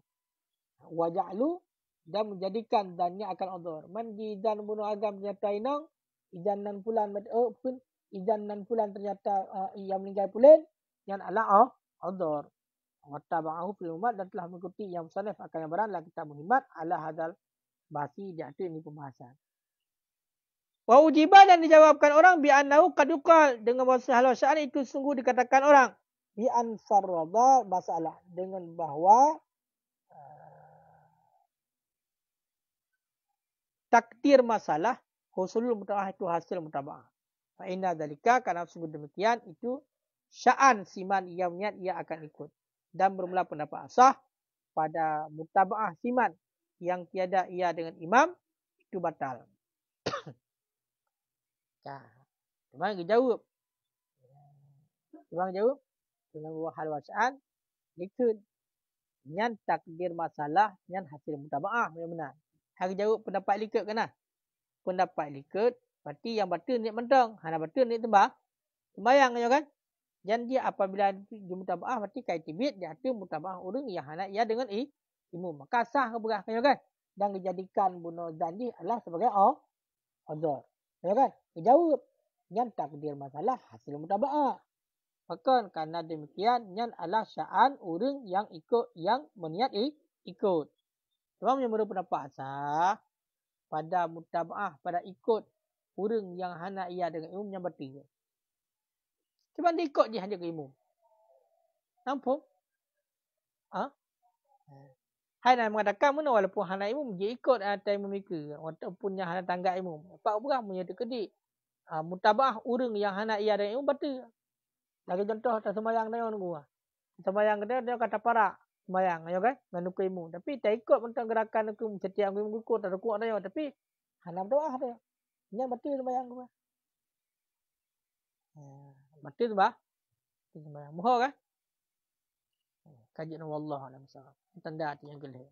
Wa ja'lu dan menjadikan dannya akan udzur. Man jidan bunuh agam ternyata inang idan nan fulan pun idan nan fulan ternyata yang meninggal pulen yang ala udzur. Wattaba'ahu fil umat dan telah mengikuti yang musannaf akan yang beranlah kitab muhimmat ala hadal bahasi di atas ini pembahasan. Wa ujiba dan dijawabkan orang bi annahu qad yuqal dengan bahasa halusan itu sungguh dikatakan orang bi an farada masalah dengan bahwa takdir masalah husulul mutaba'ah itu hasil mutaba'ah. Fa inna dzalika karena sungguh demikian itu sya'an siman yang niat ia akan ikut. Dan bermula pendapat asah pada mutaba'ah siman yang tiada ia dengan imam itu batal. Cuma dijawab. Dengan buah hal wacaan ikut nyan takdir masalah nyan hasil mutaba'ah yang benar. Hari jawab pendapat likut kena. Pendapat likut berarti yang batil niat mentang, hana batil niat tembah. Sembayang kan? Dan dia apabila mutaba'ah berarti kait tibit dia ada mutaba'ah orang yang hana ia dengan imam. Maka sah keberah kan? Dan dijadikan bunuh zanji adalah sebagai udzur. Ya kan? Dijawab yang takdir masalah hasil mutaba'ah. Maka karena demikian nyan adalah sya'an orang yang ikut yang berniat ikut. Orang yang berpendapat asah pada mutaba'ah, pada ikut orang yang hana ia dengan ilmu yang betul. Sebab dia ikut je hanya ke ilmu. Nampak? Ha? Hai nak mengatakan mana walaupun hana ilmu dia ikut atas ilmu mereka. Walaupun yang hana tanggap ilmu. Apa orang punya terkedik. Mutaba'ah orang yang hana ia dengan ilmu betul. Lagi contoh tak sembahyang dia nunggu. Sembahyang dia kata parak. Sembahyang, ya kan? Menukar ilmu. Tapi tak ikut tentang gerakan aku setiap ilmu ikut tak kuat dia. Tapi hana doa dia. Yang betul sembahyang tu. Betul tu bah. Sembahyang. Muhur kan? Kajian Allah alam sahab. Tanda hati yang gelap.